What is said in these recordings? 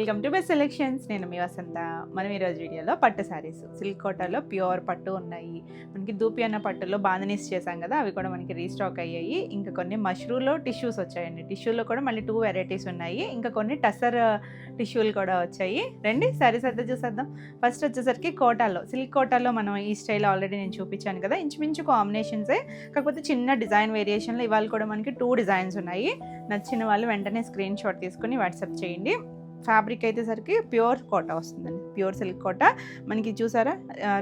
Welcome to best selections. నేను మీ వసంత. మనం ఈరోజు వీడియోలో పట్టు శారీస్ సిల్క్ కోటాలో ప్యూర్ పట్టు ఉన్నాయి. మనకి దూపి అన్న పట్టులో బాందనీస్ చేసాం కదా, అవి కూడా మనకి రీస్టాక్ అయ్యాయి. ఇంకా కొన్ని మష్రూలో టిష్యూస్ వచ్చాయండి. టిష్యూలో కూడా మళ్ళీ 2 వెరైటీస్ ఉన్నాయి. ఇంకా కొన్ని టసర్ టిష్యూలు కూడా వచ్చాయి. రండి శారీస్ అయితే చూసేద్దాం. ఫస్ట్ వచ్చేసరికి కోటాలో సిల్క్ కోటాలో మనం ఈ స్టైల్ ఆల్రెడీ నేను చూపించాను కదా, ఇంచుమించు కాంబినేషన్సే, కాకపోతే చిన్న డిజైన్ వేరియేషన్లో ఇవాళ కూడా మనకి 2 డిజైన్స్ ఉన్నాయి. నచ్చిన వాళ్ళు వెంటనే స్క్రీన్ షాట్ తీసుకుని వాట్సాప్ చేయండి. ఫ్యాబ్రిక్ అయితే సరికి ప్యూర్ కోటా వస్తుందండి, ప్యూర్ సిల్క్ కోటా. మనకి చూసారా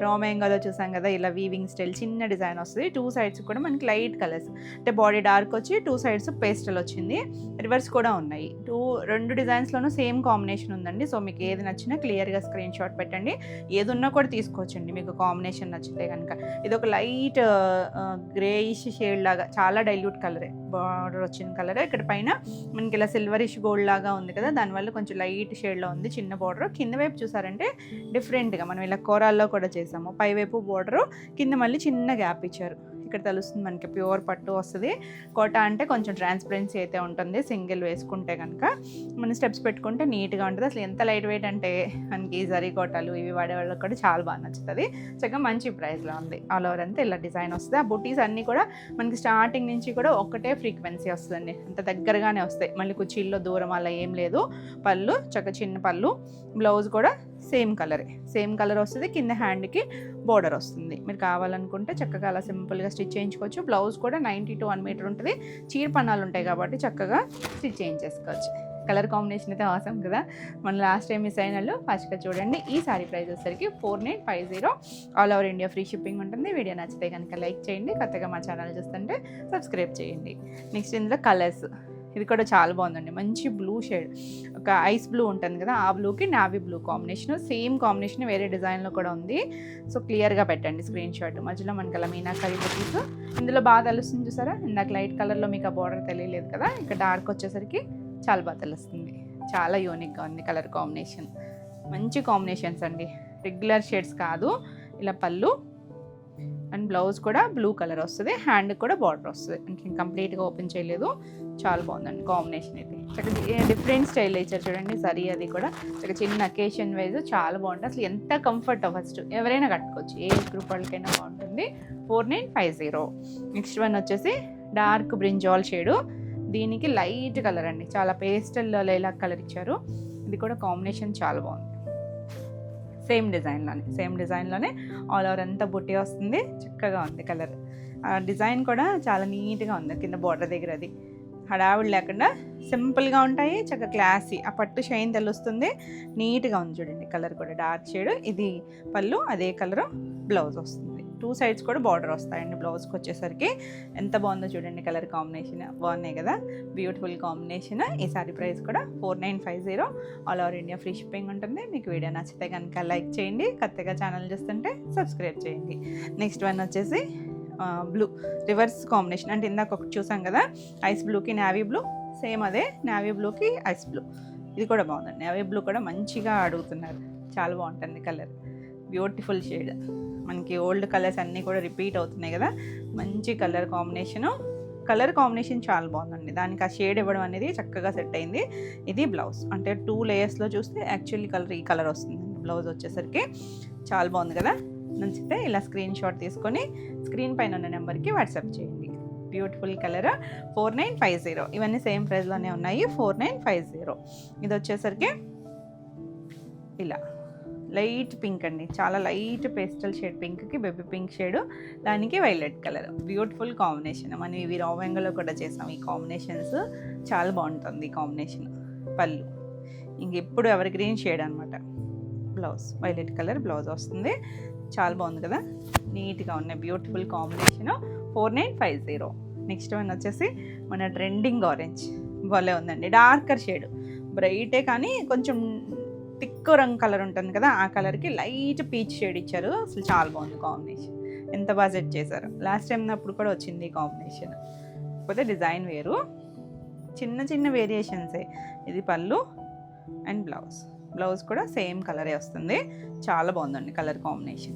రోమేంగాలో చూసాం కదా, ఇలా వీవింగ్ స్టైల్ చిన్న డిజైన్ వస్తుంది. 2 సైడ్స్ కూడా మనకి లైట్ కలర్స్, అంటే బాడీ డార్క్ వచ్చి 2 సైడ్స్ పేస్టల్ వచ్చింది. రివర్స్ కూడా ఉన్నాయి. 2 డిజైన్స్లోనూ సేమ్ కాంబినేషన్ ఉందండి. సో మీకు ఏది నచ్చినా క్లియర్గా స్క్రీన్ షాట్ పెట్టండి. ఏది ఉన్నా కూడా తీసుకోవచ్చండి మీకు కాంబినేషన్ నచ్చితే కనుక. ఇది ఒక లైట్ గ్రేయిష్ షేడ్ లాగా, చాలా డైల్యూట్ కలరే, బార్డర్ వచ్చిన కలరే. ఇక్కడ పైన మనకి ఇలా సిల్వరిష్ గోల్డ్ లాగా ఉంది కదా, దానివల్ల కొంచెం లైట్ షేడ్లో ఉంది. చిన్న బార్డర్ కింద వైపు చూసారంటే డిఫరెంట్గా మనం ఇలా కోరాల్లో కూడా చేసాము. పైవైపు బార్డరు, కింద మళ్ళీ చిన్న గ్యాప్ ఇచ్చారు. ఇక్కడ తెలుస్తుంది మనకి ప్యూర్ పట్టు వస్తుంది. కోటా అంటే కొంచెం ట్రాన్స్పరెన్సీ అయితే ఉంటుంది. సింగిల్ వేసుకుంటే కనుక మనం స్టెప్స్ పెట్టుకుంటే నీట్గా ఉంటుంది. అసలు ఎంత లైట్ వెయిట్ అంటే మనకి జరీ కోటాలు ఇవి వాడే వాళ్ళకి కూడా చాలా బాగా నచ్చుతుంది. చక్కగా మంచి ప్రైస్లో ఉంది. ఆల్ ఓవర్ అంతా ఇలా డిజైన్ వస్తుంది. ఆ బుటీస్ అన్నీ కూడా మనకి స్టార్టింగ్ నుంచి కూడా ఒకటే ఫ్రీక్వెన్సీ వస్తుందండి, అంత దగ్గరగానే వస్తాయి. మళ్ళీ కుర్చీల్లో దూరం అలా ఏం లేదు. పళ్ళు చక్కగా చిన్న పళ్ళు, బ్లౌజ్ కూడా సేమ్ కలర్ వస్తుంది. కింద హ్యాండ్కి బోర్డర్ వస్తుంది. మీరు కావాలనుకుంటే చక్కగా అలా సింపుల్గా స్టిచ్ చేయించుకోవచ్చు. బ్లౌజ్ కూడా 90 to 1 మీటర్ ఉంటుంది. చీర పన్నాలు ఉంటాయి కాబట్టి చక్కగా స్టిచ్ చేయించేసుకోవచ్చు. కలర్ కాంబినేషన్ అయితే అవసరం కదా. మన లాస్ట్ టైం మిస్ అయిన వాళ్ళు ఫస్ట్గా చూడండి. ఈ సారీ ప్రైస్ వచ్చేసరికి 4950. All over India free shipping ఉంటుంది. వీడియో నచ్చితే కనుక లైక్ చేయండి. కొత్తగా మా ఛానల్ చూస్తుంటే సబ్స్క్రైబ్ చేయండి. నెక్స్ట్ ఇందులో కలర్స్, ఇది కూడా చాలా బాగుందండి. మంచి బ్లూ షేడ్, ఒక ఐస్ బ్లూ ఉంటుంది కదా, ఆ బ్లూకి navy blue combination. Same combination వేరే డిజైన్లో కూడా ఉంది. సో క్లియర్గా పెట్టండి స్క్రీన్ షాట్. మధ్యలో మనకి అలా మీనాకరీ బుటీస్ ఇందులో బాగా తెలుస్తుంది చూసారా. ఇందాక లైట్ కలర్లో మీకు ఆ బార్డర్ తెలియలేదు కదా, ఇక్కడ డార్క్ వచ్చేసరికి చాలా బాగా తెలుస్తుంది. చాలా యూనిక్గా ఉంది కలర్ కాంబినేషన్. మంచి కాంబినేషన్స్ అండి, రెగ్యులర్ షేడ్స్ కాదు. ఇలా పళ్ళు అండ్ బ్లౌజ్ కూడా బ్లూ కలర్ వస్తుంది. హ్యాండ్ కూడా బార్డర్ వస్తుంది. అంటే కంప్లీట్గా ఓపెన్ చేయలేదు. చాలా బాగుందండి కాంబినేషన్ అయితే. చక్కగా డిఫరెంట్ స్టైల్ ఇచ్చారు చూడండి. సరీ అది కూడా చక్కగా చిన్న అకేషన్ వైజ్ చాలా బాగుంటుంది. అసలు ఎంత కంఫర్ట్, ఫస్ట్ ఎవరైనా కట్టుకోవచ్చు, ఏ గ్రూప్ వాళ్ళకైనా బాగుంటుంది. 4950. నెక్స్ట్ వన్ వచ్చేసి డార్క్ బ్రింజాల్ షేడు, దీనికి లైట్ కలర్ అండి, చాలా పేస్టల్ లైలాక్ కలర్ ఇచ్చారు. ఇది కూడా కాంబినేషన్ చాలా బాగుంది. సేమ్ డిజైన్లోనే ఆల్ ఓవర్ అంతా బుట్టి వస్తుంది. చక్కగా ఉంది కలర్. డిజైన్ కూడా చాలా నీట్గా ఉంది. కింద బార్డర్ దగ్గర అది హడావిడి లేకుండా సింపుల్గా ఉంటాయి. చక్కగా క్లాసీ, ఆ పట్టు షైన్ తెలుస్తుంది. నీట్గా ఉంది చూడండి. కలర్ కూడా డార్క్ షేడ్. ఇది పళ్ళు, అదే కలరు బ్లౌజ్ వస్తుంది. 2 సైడ్స్ కూడా బార్డర్ వస్తాయండి బ్లౌజ్కి వచ్చేసరికి. ఎంత బాగుందో చూడండి. కలర్ కాంబినేషన్ బాగున్నాయి కదా, బ్యూటిఫుల్ కాంబినేషన్. ఈ సారీ ప్రైస్ కూడా 4950. All over India free shipping ఉంటుంది. మీకు వీడియో నచ్చితే కనుక లైక్ చేయండి. కొత్తగా ఛానల్ చూస్తుంటే సబ్స్క్రైబ్ చేయండి. నెక్స్ట్ వన్ వచ్చేసి బ్లూ రివర్స్ కాంబినేషన్. అంటే ఇందాక ఒకటి చూసాం కదా, ఐస్ బ్లూకి నావీ బ్లూ, సేమ్ అదే నావీ బ్లూకి ఐస్ బ్లూ. ఇది కూడా బాగుందండి. నావీ బ్లూ కూడా మంచిగా అడుగుతున్నారు. చాలా బాగుంటుంది కలర్, బ్యూటిఫుల్ షేడ్. మనకి ఓల్డ్ కలర్స్ అన్నీ కూడా రిపీట్ అవుతున్నాయి కదా, మంచి కలర్ కాంబినేషన్ చాలా బాగుందండి. దానికి ఆ షేడ్ ఇవ్వడం అనేది చక్కగా సెట్ అయింది. ఇది బ్లౌజ్, అంటే 2 లేయర్స్లో చూస్తే యాక్చువల్లీ కలర్ ఈ కలర్ వస్తుంది. బ్లౌజ్ వచ్చేసరికి చాలా బాగుంది కదా. నచ్చితే ఇలా స్క్రీన్ షాట్ తీసుకొని స్క్రీన్ పైన ఉన్న నెంబర్కి వాట్సాప్ చేయండి. Beautiful colour 4950. ఇవన్నీ సేమ్ ప్రైస్లోనే ఉన్నాయి. 4950. ఇది వచ్చేసరికి ఇలా లైట్ పింక్ అండి, చాలా లైట్ పేస్టల్ షేడ్. పింక్కి బేబీ పింక్ షేడు, దానికి వైలెట్ కలర్. Beautiful combination. మనం ఇవి రావెంగలో కూడా చేసాం. ఈ కాంబినేషన్స్ చాలా బాగుంటుంది. ఈ కాంబినేషన్ పళ్ళు ఇంక ఇప్పుడు ఎవర్ గ్రీన్ షేడ్ అనమాట. బ్లౌజ్ వైలెట్ కలర్ బ్లౌజ్ వస్తుంది. చాలా బాగుంది కదా, నీట్గా ఉన్నాయి. Beautiful combination 4950. నెక్స్ట్ వన్ వచ్చేసి మన ట్రెండింగ్ ఆరెంజ్. భలే ఉందండి, డార్కర్ షేడ్, బ్రైటే కానీ కొంచెం థిక్ రంగు కలర్ ఉంటుంది కదా, ఆ కలర్కి లైట్ పీచ్ షేడ్ ఇచ్చారు. అసలు చాలా బాగుంది కాంబినేషన్. ఎంత బాగా సెట్ చేశారు. లాస్ట్ టైం అప్పుడు కూడా వచ్చింది ఈ కాంబినేషన్, కాకపోతే డిజైన్ వేరు, చిన్న వేరియేషన్సే. ఇది పళ్ళు అండ్ బ్లౌజ్ కూడా సేమ్ కలరే వస్తుంది. చాలా బాగుందండి కలర్ కాంబినేషన్,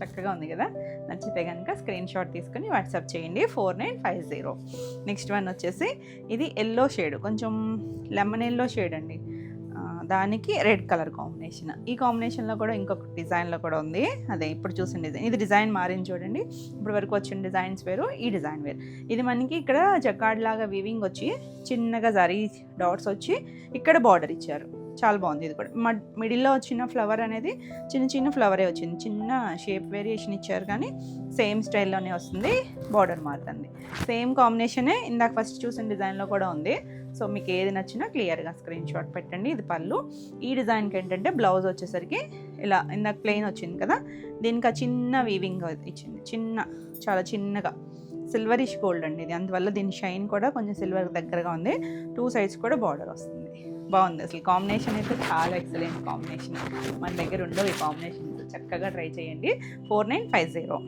చక్కగా ఉంది కదా. నచ్చితే కనుక స్క్రీన్ షాట్ తీసుకుని వాట్సాప్ చేయండి. 4950. నెక్స్ట్ వన్ వచ్చేసి ఇది ఎల్లో షేడ్, కొంచెం లెమన్ ఎల్లో షేడ్ అండి. దానికి రెడ్ కలర్ కాంబినేషన్. ఈ కాంబినేషన్లో కూడా ఇంకొక డిజైన్లో కూడా ఉంది, అదే ఇప్పుడు చూసిన డిజైన్. ఇది డిజైన్ మారింది చూడండి, ఇప్పుడు వరకు వచ్చిన డిజైన్స్ వేరు, ఈ డిజైన్ వేరు. ఇది మనకి ఇక్కడ జకార్డ్ లాగా వీవింగ్ వచ్చి చిన్నగా జరీ డాట్స్ వచ్చి ఇక్కడ బార్డర్ ఇచ్చారు, చాలా బాగుంది. ఇది కూడా మిడిల్లో వచ్చిన ఫ్లవర్ అనేది చిన్న చిన్న ఫ్లవరే వచ్చింది, చిన్న షేప్ వేరియేషన్ ఇచ్చారు కానీ సేమ్ స్టైల్లోనే వస్తుంది, బార్డర్ మారుతుంది. సేమ్ కాంబినేషనే ఇందాక ఫస్ట్ చూసిన డిజైన్లో కూడా ఉంది. సో మీకు ఏది నచ్చినా క్లియర్గా స్క్రీన్ షాట్ పెట్టండి. ఇది పళ్ళు. ఈ డిజైన్కి ఏంటంటే బ్లౌజ్ వచ్చేసరికి ఇలా ఇందాక ప్లెయిన్ వచ్చింది కదా, దీనికి ఆ చిన్న వీవింగ్ ఇచ్చింది, చాలా చిన్నగా సిల్వరిష్ గోల్డ్ అండి ఇది, అందువల్ల దీని షైన్ కూడా కొంచెం సిల్వర్ దగ్గరగా ఉంది. 2 సైడ్స్ కూడా బార్డర్ వస్తుంది, బాగుంది. అసలు కాంబినేషన్ అయితే చాలా ఎక్సలెంట్ కాంబినేషన్, మన దగ్గర ఉండవు ఈ కాంబినేషన్స్, చక్కగా ట్రై చేయండి. 4950.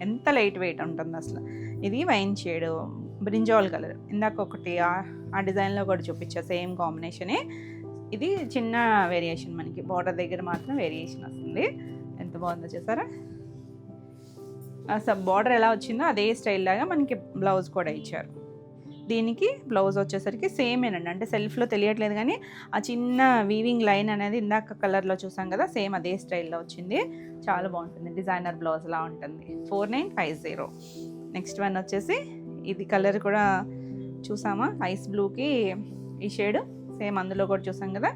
ఎంత లైట్ వెయిట్ ఉంటుంది అసలు. ఇది వైన్ షేడ్ బ్రింజాల్ కలర్, ఇందాక ఒకటి ఆ డిజైన్లో కూడా చూపించా, సేమ్ కాంబినేషనే. ఇది చిన్న వేరియేషన్, మనకి బార్డర్ దగ్గర మాత్రం వేరియేషన్ వస్తుంది. ఎంత బాగుందో చూసారా, అసలు బార్డర్ ఎలా వచ్చిందో అదే స్టైల్ లాగా మనకి బ్లౌజ్ కూడా ఇచ్చారు. దీనికి బ్లౌజ్ వచ్చేసరికి సేమేనండి, అంటే సెల్ఫ్లో తెలియట్లేదు కానీ ఆ చిన్న వీవింగ్ లైన్ అనేది ఇందాక కలర్లో చూసాం కదా, సేమ్ అదే స్టైల్లో వచ్చింది, చాలా బాగుంటుంది. డిజైనర్ బ్లౌజ్లా ఉంటుంది. 4950. నెక్స్ట్ వన్ వచ్చేసి ఇది కలర్ కూడా చూసామా, ఐస్ బ్లూకి ఈ షేడ్ సేమ్ అందులో కూడా చూసాం కదా,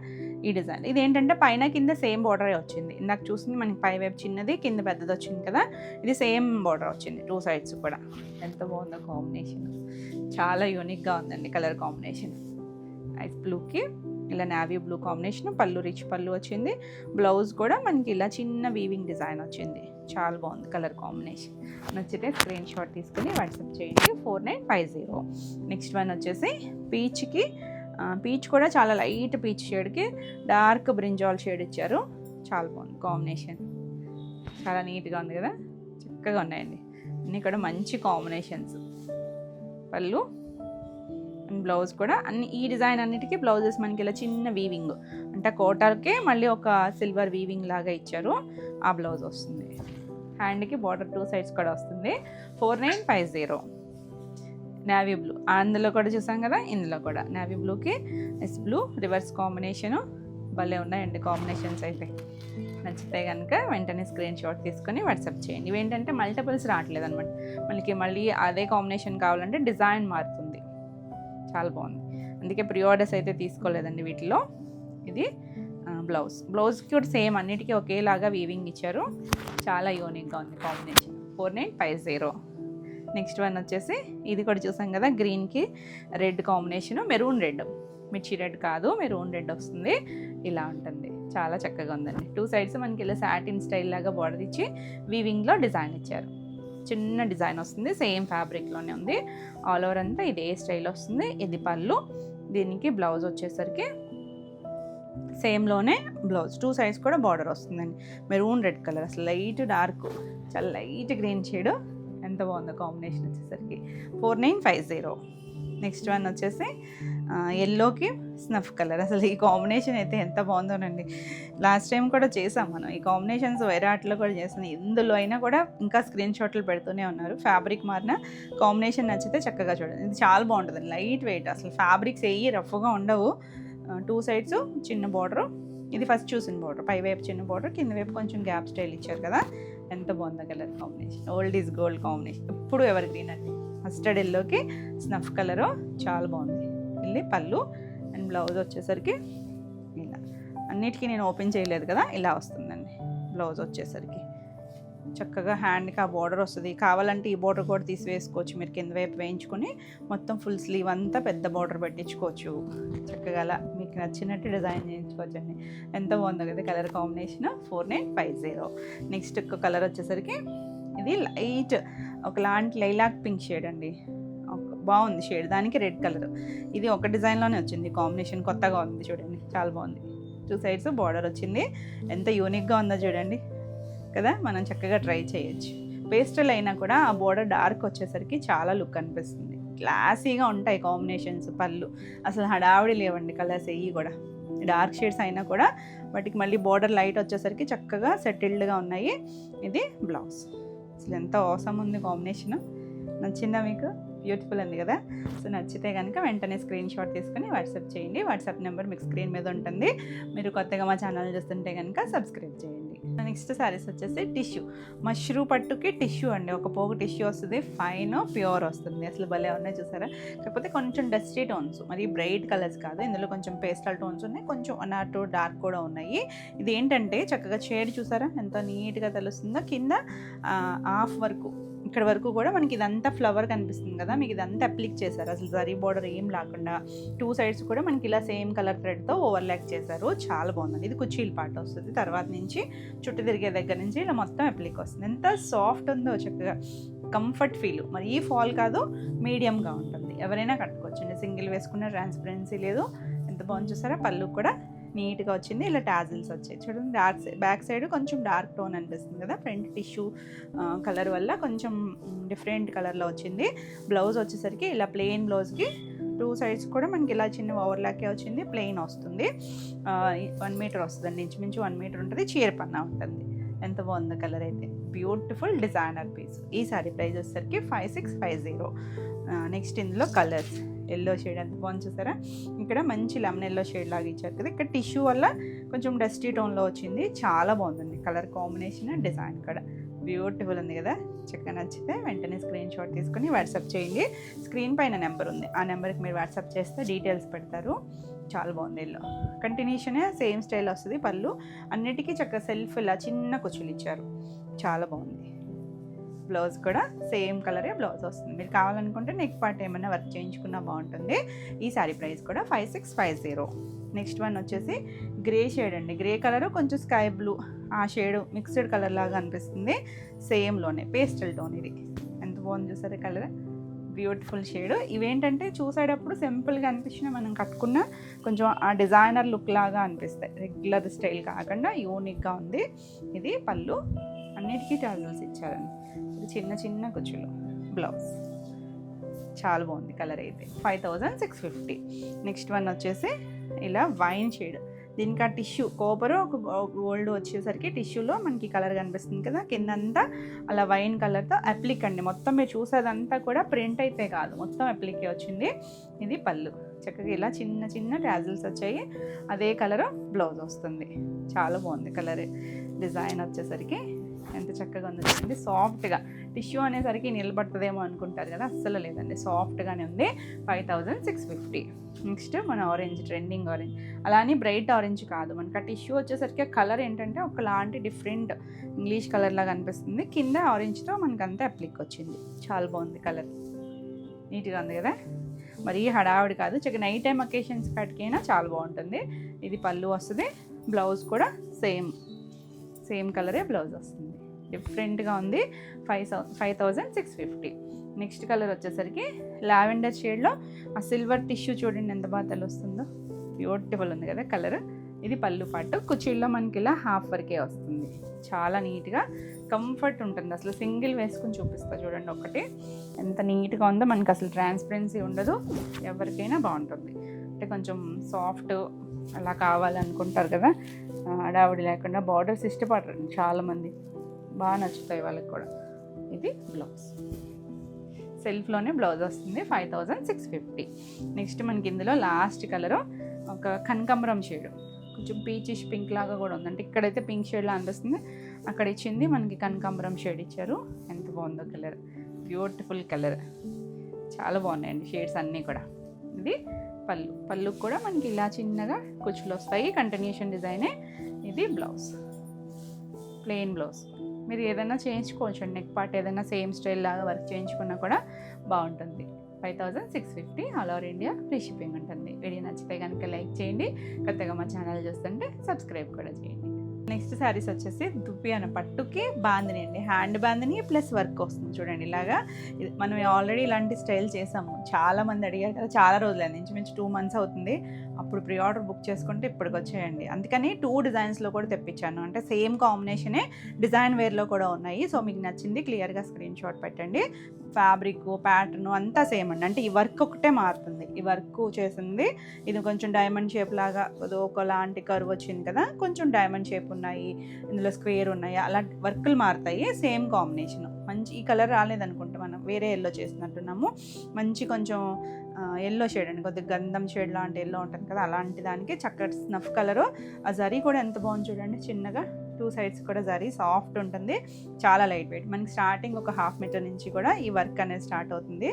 ఈ డిజైన్. ఇది ఏంటంటే పైన కింద సేమ్ బార్డరే వచ్చింది, ఇందాక చూసింది మనకి పై వైపు చిన్నది కింద పెద్దది వచ్చింది కదా, ఇది సేమ్ బార్డర్ వచ్చింది 2 సైడ్స్ కూడా. ఎంత బాగుందో కాంబినేషన్, చాలా యూనిక్గా ఉందండి కలర్ కాంబినేషన్. ఐస్ బ్లూకి ఇలా నావీ బ్లూ కాంబినేషన్, పళ్ళు రిచ్ పళ్ళు వచ్చింది, బ్లౌజ్ కూడా మనకి ఇలా చిన్న వీవింగ్ డిజైన్ వచ్చింది, చాలా బాగుంది కలర్ కాంబినేషన్. నచ్చితే స్క్రీన్ షాట్ తీసుకుని వాట్సాప్ చేయండి. 4950. నెక్స్ట్ వన్ వచ్చేసి పీచ్ కూడా చాలా లైట్ పీచ్ షేడ్కి డార్క్ బ్రింజాల్ షేడ్ ఇచ్చారు, చాలా బాగుంది కాంబినేషన్, చాలా నీట్గా ఉంది కదా, చక్కగా ఉన్నాయండి అన్నీ కూడా మంచి కాంబినేషన్స్. పళ్ళు అండ్ బ్లౌజ్ కూడా ఈ డిజైన్ అన్నిటికీ బ్లౌజెస్ మనకి ఇలా చిన్న వీవింగ్, అంటే కోటార్కే మళ్ళీ ఒక సిల్వర్ వీవింగ్ లాగా ఇచ్చారు, ఆ బ్లౌజ్ వస్తుంది. హ్యాండ్కి బార్డర్ 2 సైడ్స్ కూడా వస్తుంది. 4950. నావీ బ్లూ, అందులో కూడా చూసాం కదా, ఇందులో కూడా నావీ బ్లూకి ఎస్ బ్లూ రివర్స్ కాంబినేషను, భలే ఉన్నాయండి కాంబినేషన్స్ అయితే. నచ్చితే కనుక వెంటనే స్క్రీన్ షాట్ తీసుకొని వాట్సాప్ చేయండి. ఇవేంటంటే మల్టిపుల్స్ రావట్లేదు అనమాట, మనకి మళ్ళీ అదే కాంబినేషన్ కావాలంటే డిజైన్ మారుతుంది, చాలా బాగుంది. అందుకే ప్రీ ఆర్డర్స్ అయితే తీసుకోలేదండి వీటిలో. ఇది బ్లౌజ్కి కూడా సేమ్ అన్నిటికీ ఒకేలాగా వీవింగ్ ఇచ్చారు, చాలా యూనిక్గా ఉంది కాంబినేషన్. 4950. నెక్స్ట్ వన్ వచ్చేసి ఇది కూడా చూసాం కదా, గ్రీన్కి రెడ్ కాంబినేషను, మెరూన్ రెడ్, మిర్చి రెడ్ కాదు మెరూన్ రెడ్ వస్తుంది, ఇలా ఉంటుంది, చాలా చక్కగా ఉందండి. 2 సైడ్స్ మనకి ఇలా సాటిన్ స్టైల్ లాగా బార్డర్ ఇచ్చి వీవింగ్లో డిజైన్ ఇచ్చారు, చిన్న డిజైన్ వస్తుంది, సేమ్ ఫ్యాబ్రిక్లోనే ఉంది, ఆల్ ఓవర్ అంతా ఇదే స్టైల్ వస్తుంది. ఇది పళ్ళు, దీనికి బ్లౌజ్ వచ్చేసరికి సేమ్లోనే బ్లౌజ్ 2 సైడ్స్ కూడా బార్డర్ వస్తుందండి. మెరూన్ రెడ్ కలర్, అసలు లైట్ డార్క్, చాలా లైట్ గ్రీన్ షేడ్, ఎంత బాగుందో కాంబినేషన్ వచ్చేసరికి. 4950. నెక్స్ట్ వన్ వచ్చేసి ఎల్లోకి స్నఫ్ కలర్, అసలు ఈ కాంబినేషన్ అయితే ఎంత బాగుందోనండి. లాస్ట్ టైం కూడా చేసాం మనం ఈ కాంబినేషన్స్, వేరే ఆటలో కూడా చేసాం, ఎందులో అయినా కూడా ఇంకా స్క్రీన్ షాట్లు పెడుతూనే ఉన్నారు. ఫ్యాబ్రిక్ మారిన కాంబినేషన్ నచ్చితే చక్కగా చూడండి, ఇది చాలా బాగుంటుంది, లైట్ వెయిట్, అసలు ఫ్యాబ్రిక్స్ ఏవి రఫ్గా ఉండవు. 2 సైడ్స్ చిన్న బార్డరు, ఇది ఫస్ట్ చూసిన బార్డర్, పై వైపు చిన్న బార్డర్, కింద వైపు కొంచెం గ్యాప్ స్టైల్ ఇచ్చారు కదా, ఎంత బాగుందో colour combination. Old is gold combination, ఎప్పుడు ఎవర్ గ్రీన్ అండి. మస్టర్డ్ ఎల్లోకి స్నఫ్ కలరు, చాలా బాగుంది. వెళ్ళి పళ్ళు అండ్ బ్లౌజ్ వచ్చేసరికి ఇలా, అన్నిటికీ నేను ఓపెన్ చేయలేదు కదా, ఇలా వస్తుందండి బ్లౌజ్ వచ్చేసరికి. చక్కగా హ్యాండ్కి ఆ బార్డర్ వస్తుంది, కావాలంటే ఈ బార్డర్ కూడా తీసివేసుకోవచ్చు మీరు, కింద వైపు వేయించుకొని మొత్తం ఫుల్ స్లీవ్ అంతా పెద్ద బార్డర్ పెట్టించుకోవచ్చు, చక్కగా అలా మీకు నచ్చినట్టు డిజైన్ చేయించుకోవచ్చు అండి. ఎంత బాగుందో కదా కలర్ కాంబినేషన్. 4950. నెక్స్ట్ ఒక కలర్ వచ్చేసరికి ఇది లైట్ ఒకలాంటి లైలాక్ పింక్ షేడ్ అండి, బాగుంది షేడ్, దానికి రెడ్ కలర్. ఇది ఒక డిజైన్లోనే వచ్చింది, కాంబినేషన్ కొత్తగా ఉంది చూడండి, చాలా బాగుంది. 2 సైడ్స్ బార్డర్ వచ్చింది, ఎంత యూనిక్గా ఉందో చూడండి కదా, మనం చక్కగా ట్రై చేయొచ్చు. పేస్టల్ అయినా కూడా ఆ బోర్డర్ డార్క్ వచ్చేసరికి చాలా లుక్ అనిపిస్తుంది, క్లాసీగా ఉంటాయి కాంబినేషన్స్. పళ్ళు అసలు హడావిడి లేవండి, కలర్స్ ఏవి కూడా డార్క్ షేడ్స్ అయినా కూడా వాటికి మళ్ళీ బోర్డర్ లైట్ వచ్చేసరికి చక్కగా సెటిల్డ్గా ఉన్నాయి. ఇది బ్లౌజ్, అసలు ఎంత అవసరం ఉంది కాంబినేషన్, నచ్చిందా మీకు? బ్యూటిఫుల్ ఉంది కదా. సో నచ్చితే కనుక వెంటనే స్క్రీన్ షాట్ తీసుకొని వాట్సాప్ చేయండి. వాట్సాప్ నెంబర్ మీకు స్క్రీన్ మీద ఉంటుంది. మీరు కొత్తగా మా ఛానల్ చూస్తుంటే కనుక సబ్స్క్రైబ్ చేయండి. నెక్స్ట్ శారీస్ వచ్చేసి టిష్యూ, మష్రూ పట్టుకి టిష్యూ అండి. ఒక పోగు టిష్యూ వస్తుంది, ఫైన్ ప్యూర్ వస్తుంది. అసలు భలే ఉన్నాయి చూసారా. కాకపోతే కొంచెం డస్టీ టోన్స్, మరి బ్రైట్ కలర్స్ కాదు. ఇందులో కొంచెం పేస్టల్ టోన్స్ ఉన్నాయి, కొంచెం 1 or 2 డార్క్ కూడా ఉన్నాయి. ఇది ఏంటంటే చక్కగా షేడ్ చూసారా ఎంత నీట్గా తెలుస్తుందో. కింద హాఫ్ వరకు ఇక్కడ వరకు కూడా మనకి ఇదంతా ఫ్లవర్ కనిపిస్తుంది కదా, మీకు ఇదంతా అప్లిక్ చేశారు. అసలు జరీ బార్డర్ ఏం లేకుండా 2 sides కూడా మనకి ఇలా సేమ్ కలర్ థ్రెడ్తో ఓవర్లాక్ చేశారు. చాలా బాగుంది. ఇది కుచ్చీల పాట వస్తుంది. తర్వాత నుంచి చుట్టూ తిరిగే దగ్గర నుంచి ఇలా మొత్తం అప్లిక్ వస్తుంది. ఎంత సాఫ్ట్ ఉందో, చక్కగా కంఫర్ట్ ఫీల్. మరి ఈ ఫాల్ కాదు, మీడియంగా ఉంటుంది, ఎవరైనా కట్టుకోవచ్చు. సింగిల్ వేసుకున్న ట్రాన్స్పరెన్సీ లేదు. ఎంత బాగుంది చూసారా. పళ్ళు కూడా నీట్గా వచ్చింది. ఇలా టాజిల్స్ వచ్చాయి చూడండి. బ్యాక్ సైడ్ కొంచెం డార్క్ టోన్ అనిపిస్తుంది కదా, ఫ్రంట్ టిష్యూ కలర్ వల్ల కొంచెం డిఫరెంట్ కలర్లో వచ్చింది. బ్లౌజ్ వచ్చేసరికి ఇలా ప్లెయిన్ బ్లౌజ్కి 2 sides కూడా మనకి ఇలా చిన్న ఓవర్లాకే వచ్చింది. ప్లెయిన్ వస్తుంది. 1 meter వస్తుందండి, ఇంచుమించు 1 meter ఉంటుంది. చీర పన్నా ఉంటుంది. ఎంత బాగుంది కలర్ అయితే. Beautiful designer piece. ఈ సారీ ప్రైస్ వచ్చేసరికి 5650. నెక్స్ట్ ఇందులో కలర్స్, ఎల్లో షేడ్ ఎంత బాగుంది చూసారా. ఇక్కడ మంచి లెమన్ ఎల్లో షేడ్ లాగా ఇచ్చారు కదా. ఇక్కడ టిష్యూ వల్ల కొంచెం డస్టీ టోన్లో వచ్చింది. చాలా బాగుందండి కలర్ కాంబినేషన్, డిజైన్ కూడా బ్యూటిఫుల్ ఉంది కదా. చక్కగా నచ్చితే వెంటనే స్క్రీన్ షాట్ తీసుకొని వాట్సాప్ చేయండి. స్క్రీన్ పైన నెంబర్ ఉంది, ఆ నెంబర్కి మీరు వాట్సాప్ చేస్తే డీటెయిల్స్ పెడతారు. చాలా బాగుంది. ఎల్లో కంటిన్యూషనే సేమ్ స్టైల్ వస్తుంది. పళ్ళు అన్నిటికీ చక్కగా సెల్ఫ్ ఇలా చిన్న కుచ్చులు ఇచ్చారు. చాలా బాగుంది. బ్లౌజ్ కూడా సేమ్ కలరే బ్లౌజ్ వస్తుంది. మీరు కావాలనుకుంటే నెక్ పార్ట్ ఏమైనా వర్క్ చేయించుకున్నా బాగుంటుంది. ఈ సారీ ప్రైస్ కూడా 5650. నెక్స్ట్ వన్ వచ్చేసి గ్రే షేడ్ అండి. గ్రే కలర్ కొంచెం స్కై బ్లూ ఆ షేడ్ మిక్స్డ్ కలర్ లాగా అనిపిస్తుంది. సేమ్లోనే పేస్టల్ టోన్. ఇది ఎంత బాగుంది చూసారు కలర్. Beautiful shade. ఇవేంటంటే చూసేటప్పుడు సింపుల్గా అనిపించిన మనం కట్టుకున్న కొంచెం ఆ డిజైనర్ లుక్ లాగా అనిపిస్తాయి. రెగ్యులర్ స్టైల్ కాకుండా యూనిక్గా ఉంది. ఇది పళ్ళు, అన్నిటికీ టాజల్స్ ఇచ్చారండి. ఇది చిన్న చిన్న కుచ్చులు. బ్లౌజ్ చాలా బాగుంది కలర్ అయితే. 5650. నెక్స్ట్ వన్ వచ్చేసి ఇలా వైన్ షేడ్. దీనికి ఆ టిష్యూ కోపరు ఒక గోల్డ్ వచ్చేసరికి టిష్యూలో మనకి కలర్ కనిపిస్తుంది కదా. కిందంతా అలా వైన్ కలర్తో అప్లిక్ అండి. మొత్తం మీరు చూసేదంతా కూడా ప్రింట్ అయితే కాదు, మొత్తం అప్లికే వచ్చింది. ఇది పళ్ళు. చక్కగా ఇలా చిన్న చిన్న టాజిల్స్ వచ్చాయి. అదే కలర్ బ్లౌజ్ వస్తుంది. చాలా బాగుంది కలర్. డిజైన్ వచ్చేసరికి ఎంత చక్కగా ఉంది చూడండి. సాఫ్ట్గా టిష్యూ అనేసరికి నిలబడుతుందేమో అనుకుంటారు కదా, అస్సలు లేదండి, సాఫ్ట్గానే ఉంది. 5650. నెక్స్ట్ మన ఆరెంజ్, ట్రెండింగ్ ఆరెంజ్. అలా అని బ్రైట్ ఆరెంజ్ కాదు, మనకి ఆ టిష్యూ వచ్చేసరికి కలర్ ఏంటంటే ఒకలాంటి డిఫరెంట్ ఇంగ్లీష్ కలర్ లాగా అనిపిస్తుంది. కింద ఆరెంజ్తో మనకు అంతా అప్లిక్ వచ్చింది. చాలా బాగుంది కలర్, నీట్గా ఉంది కదా. మరీ హడావిడి కాదు, చక్కగా నైట్ టైం అకేషన్స్ కట్టుకైనా చాలా బాగుంటుంది. ఇది పళ్ళు వస్తుంది. బ్లౌజ్ కూడా సేమ్ కలరే బ్లౌజ్ వస్తుంది. డిఫరెంట్గా ఉంది. 5650. నెక్స్ట్ కలర్ వచ్చేసరికి లావెండర్ షేడ్లో ఆ సిల్వర్ టిష్యూ చూడండి ఎంత బాగా తెలుస్తుందో. బ్యూటిఫుల్ ఉంది కదా కలర్. ఇది పళ్ళు పాటు. కుర్చీల్లో మనకి ఇలా హాఫ్ వరకే వస్తుంది. చాలా నీట్గా కంఫర్ట్ ఉంటుంది. అసలు సింగిల్ వేసుకుని చూపిస్తా చూడండి ఒకటి ఎంత నీట్గా ఉందో. మనకి అసలు ట్రాన్స్పరెన్సీ ఉండదు, ఎవరికైనా బాగుంటుంది. అంటే కొంచెం సాఫ్ట్ అలా కావాలనుకుంటారు కదా, హడావుడి లేకుండా. బార్డర్స్ ఇష్టపడరు చాలామంది, బాగా నచ్చుతాయి వాళ్ళకి కూడా. ఇది బ్లౌజ్, సెల్ఫ్లోనే బ్లౌజ్ వస్తుంది. 5650. నెక్స్ట్ మనకి ఇందులో లాస్ట్ కలరు ఒక కనకాంబరం షేడ్, కొంచెం పీచిష్ పింక్ లాగా కూడా ఉంది. అంటే ఇక్కడైతే పింక్ షేడ్లా అనిపిస్తుంది, అక్కడ ఇచ్చింది మనకి కనకాంబరం షేడ్ ఇచ్చారు. ఎంత బాగుందో కలర్, బ్యూటిఫుల్ కలర్. చాలా బాగున్నాయండి షేడ్స్ అన్నీ కూడా. ఇది పళ్ళు కూడా మనకి ఇలా చిన్నగా కుచ్చులు వస్తాయి, కంటిన్యూషన్ డిజైనే. ఇది బ్లౌజ్, ప్లెయిన్ బ్లౌజ్. మీరు ఏదైనా చేయించుకోవచ్చు, నెక్ పార్ట్ ఏదైనా సేమ్ స్టైల్ లాగా వర్క్ చేయించుకున్నా కూడా బాగుంటుంది. 5650. All over India free shipping ఉంటుంది. వీడియో నచ్చితే కనుక లైక్ చేయండి. కొత్తగా మా ఛానల్ చూస్తుంటే సబ్స్క్రైబ్ కూడా చేయండి. నెక్స్ట్ శారీస్ వచ్చేసి దుప్పి అన్న పట్టుకి బాందిని అండి. హ్యాండ్ బాందిని ప్లస్ వర్క్ వస్తుంది చూడండి ఇలాగా. మనం ఆల్రెడీ ఇలాంటి స్టైల్ చేసాము, చాలామంది అడిగారు కదా, చాలా రోజులైంది, ఇంచుమించు 2 months అవుతుంది. అప్పుడు ప్రీ ఆర్డర్ బుక్ చేసుకుంటే ఇప్పటికి వచ్చాయండి. అందుకని 2 డిజైన్స్లో కూడా తెప్పించాను. అంటే సేమ్ కాంబినేషనే డిజైన్ వేర్లో కూడా ఉన్నాయి. సో మీకు నచ్చింది క్లియర్గా స్క్రీన్ షాట్ పెట్టండి. ఫ్యాబ్రిక్ ప్యాటర్న్ అంతా సేమ్ అండి. అంటే ఈ వర్క్ ఒకటే మారుతుంది. ఈ వర్క్ చేసింది ఇది కొంచెం డైమండ్ షేప్ లాగా ఒకలాంటి కర్వ్ వచ్చింది కదా, కొంచెం డైమండ్ షేప్ ఉన్నాయి, ఇందులో స్క్వేర్ ఉన్నాయి, అలా వర్కులు మారుతాయి. Same combination. మంచి ఈ కలర్ రాలేదనుకుంటే మనం వేరే ఎల్లో చేసినట్టున్నాము. మంచి కొంచెం ఎల్లో షేడ్ అండి, కొద్దిగా గంధం షేడ్ లాంటి ఎల్లో ఉంటుంది కదా, అలాంటి దానికి చక్కటి స్నఫ్ కలరు. ఆ జరీ కూడా ఎంత బాగుంది చూడండి, చిన్నగా 2 సైడ్స్ కూడా జరీ సాఫ్ట్ ఉంటుంది, చాలా లైట్ వెయిట్. మనకి స్టార్టింగ్ ఒక 1/2 మీటర్ నుంచి కూడా ఈ వర్క్ అనేది స్టార్ట్ అవుతుంది.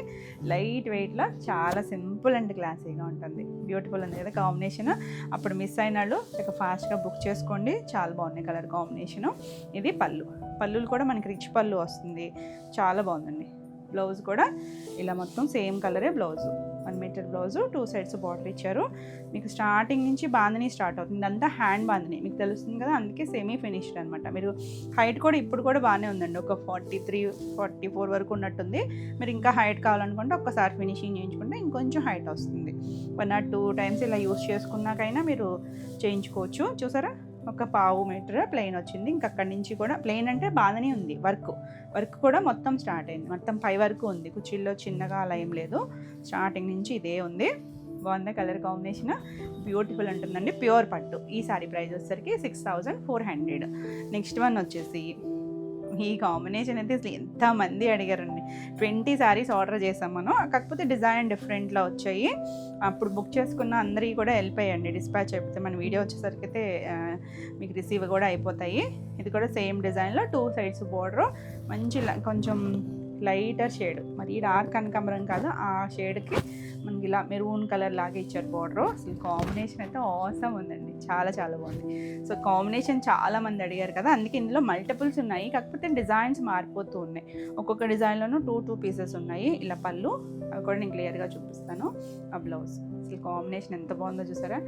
లైట్ వెయిట్లో చాలా సింపుల్ అండ్ క్లాసీగా ఉంటుంది. బ్యూటిఫుల్ ఉంది కదా కాంబినేషన్. అప్పుడు మిస్ అయిన వాళ్ళు ఇక ఫాస్ట్గా బుక్ చేసుకోండి, చాలా బాగున్నాయి కలర్ కాంబినేషను. ఇది పళ్ళులు కూడా మనకి రిచ్ పళ్ళు వస్తుంది, చాలా బాగుందండి. బ్లౌజ్ కూడా ఇలా మొత్తం సేమ్ కలరే blouse, 1 metre blouse, 2 sides border ఇచ్చారు. మీకు స్టార్టింగ్ నుంచి బాందిని స్టార్ట్ అవుతుంది, అంతా హ్యాండ్ బాందిని మీకు తెలుస్తుంది కదా, అందుకే సెమీ ఫినిష్డ్ అనమాట. మీరు హైట్ కూడా ఇప్పుడు కూడా బాగానే ఉందండి, ఒక 43-44 వరకు ఉన్నట్టుంది. మీరు ఇంకా హైట్ కావాలనుకుంటే ఒక్కసారి ఫినిషింగ్ చేయించుకుంటే ఇంకొంచెం హైట్ వస్తుంది. 1 or 2 టైమ్స్ ఇలా యూస్ చేసుకున్నాకైనా మీరు చేయించుకోవచ్చు. చూసారా, ఒక 1/2 మీటర్ ప్లెయిన్ వచ్చింది. ఇంక అక్కడి నుంచి కూడా ప్లెయిన్ అంటే బాగానే ఉంది, వర్క్ కూడా మొత్తం స్టార్ట్ అయింది, మొత్తం పై వరకు ఉంది. కుర్చీల్లో చిన్నగా అలా ఏం లేదు, స్టార్టింగ్ నుంచి ఇదే ఉంది. బాగుంది కలర్ కాంబినేషన్, బ్యూటిఫుల్ ఉంటుందండి. ప్యూర్ పట్టు. ఈ సారీ ప్రైస్ వచ్చేసరికి 6400. నెక్స్ట్ వన్ వచ్చేసి ఈ కాంబినేషన్ అయితే అసలు ఎంతమంది అడిగారండి. 20 శారీస్ ఆర్డర్ చేసాం మనం, కాకపోతే డిజైన్ డిఫరెంట్లో వచ్చాయి. అప్పుడు బుక్ చేసుకున్న అందరికీ కూడా వెళ్ళిపోయాయండి, డిస్పాచ్ అయిపోతే. మన వీడియో వచ్చేసరికి అయితే మీకు రిసీవ్ కూడా అయిపోతాయి. ఇది కూడా సేమ్ డిజైన్లో 2 సైడ్స్ బోర్డర్, మంచి కొంచెం లైటర్ షేడ్, మరి డార్క్ కనకాంబరం కాదు, ఆ షేడ్కి మనకి ఇలా మెరూన్ కలర్ లాగా ఇచ్చారు బోర్డర్. అసలు కాంబినేషన్ అయితే ఆసమ్ ఉందండి, చాలా బాగుంది. సో కాంబినేషన్ చాలామంది అడిగారు కదా, అందుకే ఇందులో మల్టిపుల్స్ ఉన్నాయి, కాకపోతే డిజైన్స్ మారిపోతూ ఉన్నాయి. ఒక్కొక్క డిజైన్లోనూ 2 పీసెస్ ఉన్నాయి. ఇలా పళ్ళు, అవి కూడా నేను క్లియర్గా చూపిస్తాను. ఆ బ్లౌజ్, అసలు కాంబినేషన్ ఎంత బాగుందో చూసారా,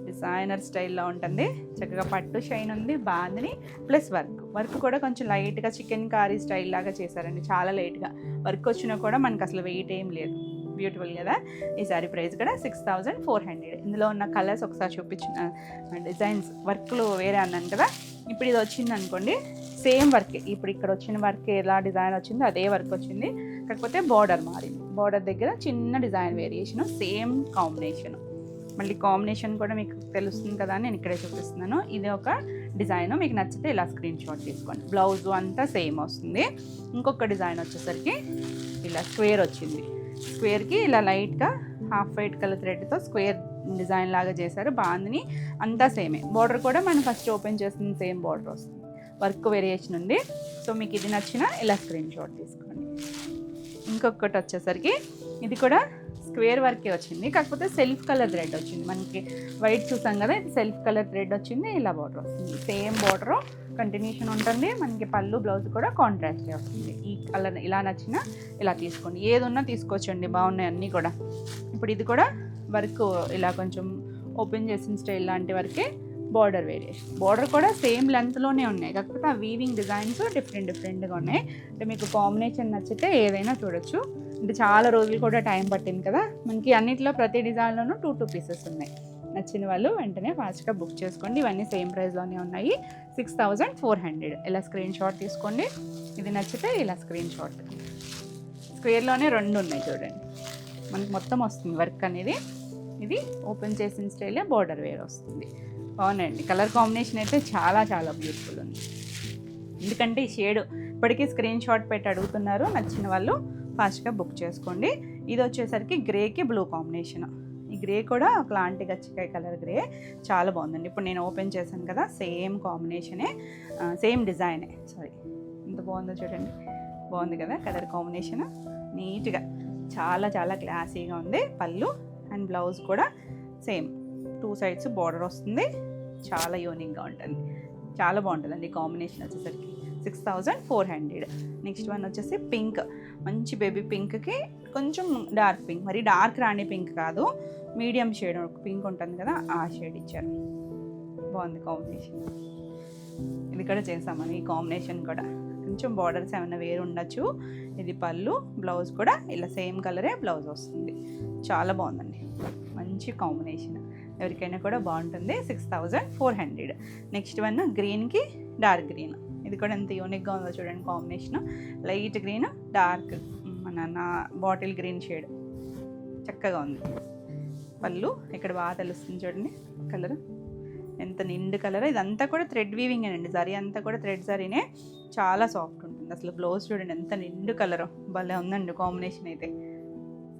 డిజైనర్ స్టైల్లో ఉంటుంది. చక్కగా పట్టు షైన్ ఉంది, బాందిని ప్లస్ వర్క్ కూడా కొంచెం లైట్గా చికెన్ కారీ స్టైల్ లాగా చేశారండి, చాలా లైట్గా వర్క్ వచ్చినా కూడా మనకు అసలు వెయిట్ ఏం లేదు. బ్యూటిఫుల్ కదా. ఈ సారీ ప్రైస్ కూడా 6400. ఇందులో ఉన్న కలర్స్ ఒకసారి చూపించిన, డిజైన్స్ వర్క్లు వేరే అన్నాను కదా. ఇప్పుడు ఇది వచ్చింది అనుకోండి, సేమ్ వర్క్, ఇప్పుడు ఇక్కడ వచ్చిన వర్క్ ఎలా డిజైన్ వచ్చిందో అదే వర్క్ వచ్చింది, కాకపోతే బార్డర్ మారింది. బార్డర్ దగ్గర చిన్న డిజైన్ వేరియేషన్, సేమ్ కాంబినేషన్. మళ్ళీ కాంబినేషన్ కూడా మీకు తెలుస్తుంది కదా అని నేను ఇక్కడే చూపిస్తున్నాను. ఇది ఒక డిజైన్, మీకు నచ్చితే ఇలా స్క్రీన్ షాట్ తీసుకోండి. బ్లౌజ్ అంతా సేమ్ వస్తుంది. ఇంకొక డిజైన్ వచ్చేసరికి ఇలా స్క్వేర్ వచ్చింది, స్క్వేర్కి ఇలా లైట్గా హాఫ్ వైట్ కలర్ థ్రెడ్తో స్క్వేర్ డిజైన్ లాగా చేశారు. బాందిని అంతా సేమే. బార్డర్ కూడా మనం ఫస్ట్ ఓపెన్ చేసిన సేమ్ బార్డర్ వస్తుంది, వర్క్ వేరియేషన్ ఉంది. సో మీకు ఇది నచ్చినా ఇలా స్క్రీన్ షాట్ తీసుకోండి. ఇంకొకటి వచ్చేసరికి ఇది కూడా స్క్వేర్ వర్కే వచ్చింది, కాకపోతే సెల్ఫ్ కలర్ థ్రెడ్ వచ్చింది. మనకి వైట్ చూసాం కదా, ఇది సెల్ఫ్ కలర్ థ్రెడ్ వచ్చింది. ఇలా బార్డర్ వస్తుంది, సేమ్ బార్డర్ కంటిన్యూషన్ ఉంటుంది. మనకి పళ్ళు బ్లౌజ్ కూడా కాంట్రాస్ట్ వస్తుంది. ఈ కలర్ ఇలా నచ్చినా ఇలా తీసుకోండి, ఏది ఉన్నా తీసుకోవచ్చండి, బాగున్నాయి అన్నీ కూడా. ఇప్పుడు ఇది కూడా వర్క్ ఇలా కొంచెం ఓపెన్ చేసిన స్టైల్ లాంటి వరకే బార్డర్ వేరియేషన్. బార్డర్ కూడా సేమ్ లెంత్లోనే ఉన్నాయి, కాకపోతే ఆ వీవింగ్ డిజైన్స్ డిఫరెంట్గా ఉన్నాయి. అంటే మీకు కాంబినేషన్ నచ్చితే ఏదైనా చూడొచ్చు. అంటే చాలా రోజులు కూడా టైం పట్టింది కదా, మనకి అన్నిట్లో ప్రతి డిజైన్లోనూ 2 పీసెస్ ఉన్నాయి. నచ్చిన వాళ్ళు వెంటనే ఫాస్ట్గా బుక్ చేసుకోండి. ఇవన్నీ సేమ్ ప్రైస్లోనే ఉన్నాయి, 6400. ఇలా స్క్రీన్ షాట్ తీసుకోండి. ఇది నచ్చితే ఇలా స్క్రీన్ షాట్. స్క్వేర్లోనే 2 ఉన్నాయి చూడండి, మనకి మొత్తం వస్తుంది వర్క్ అనేది. ఇది ఓపెన్ చేసిన స్టైలే, బార్డర్ వేర్ వస్తుంది. బాగున్నాయండి. కలర్ కాంబినేషన్ అయితే చాలా బ్యూటిఫుల్ ఉంది. ఎందుకంటే ఈ షేడ్ ఇప్పటికీ స్క్రీన్ షాట్ పెట్టి అడుగుతున్నారు, నచ్చిన వాళ్ళు ఫాస్ట్గా బుక్ చేసుకోండి. ఇది వచ్చేసరికి గ్రేకి బ్లూ కాంబినేషన్. ఈ గ్రే కూడా ఒకలాంటి గచ్చికాయ కలర్ గ్రే, చాలా బాగుందండి. ఇప్పుడు నేను ఓపెన్ చేశాను కదా, సేమ్ కాంబినేషనే, సేమ్ డిజైనే. సారీ, ఎంత బాగుందో చూడండి, బాగుంది కదా కలర్ కాంబినేషన్. నీట్గా చాలా క్లాసీగా ఉంది. పళ్ళు అండ్ బ్లౌజ్ కూడా సేమ్ 2 సైడ్స్ బార్డర్ వస్తుంది, చాలా యూనిక్గా ఉంటుంది, చాలా బాగుంటుందండి. కాంబినేషన్ వచ్చేసరికి 6400. నెక్స్ట్ వన్ వచ్చేసి పింక్, మంచి బేబీ పింక్కి కొంచెం డార్క్ పింక్, మరి డార్క్ రాణి పింక్ కాదు, మీడియం షేడ్ పింక్ ఉంటుంది కదా, ఆ షేడ్ ఇచ్చారు. బాగుంది కాంబినేషన్. ఇది కూడా చేసామని, ఈ కాంబినేషన్ కూడా కొంచెం బార్డర్స్ ఏమైనా వేరు ఉండొచ్చు. ఇది పళ్ళు, బ్లౌజ్ కూడా ఇలా సేమ్ కలరే బ్లౌజ్ వస్తుంది. చాలా బాగుందండి, మంచి కాంబినేషన్, ఎవరికైనా కూడా బాగుంటుంది. 6400. నెక్స్ట్ వన్ గ్రీన్కి డార్క్ గ్రీన్. ఇది కూడా ఎంత యూనిక్గా ఉందో చూడండి కాంబినేషన్. లైట్ గ్రీన్, డార్క్ మన బాటిల్ గ్రీన్ షేడ్, చక్కగా ఉంది. పళ్ళు ఇక్కడ బాగా తెలుస్తుంది చూడండి కలర్, ఎంత నిండు కలర్. ఇదంతా కూడా థ్రెడ్ వీవింగ్ అండి, జరీ అంతా కూడా థ్రెడ్ జరీనే, చాలా సాఫ్ట్ ఉంటుంది బాగుంది అసలు. బ్లౌజ్ చూడండి ఎంత నిండు కలర్, భలే ఉందండి కాంబినేషన్ అయితే.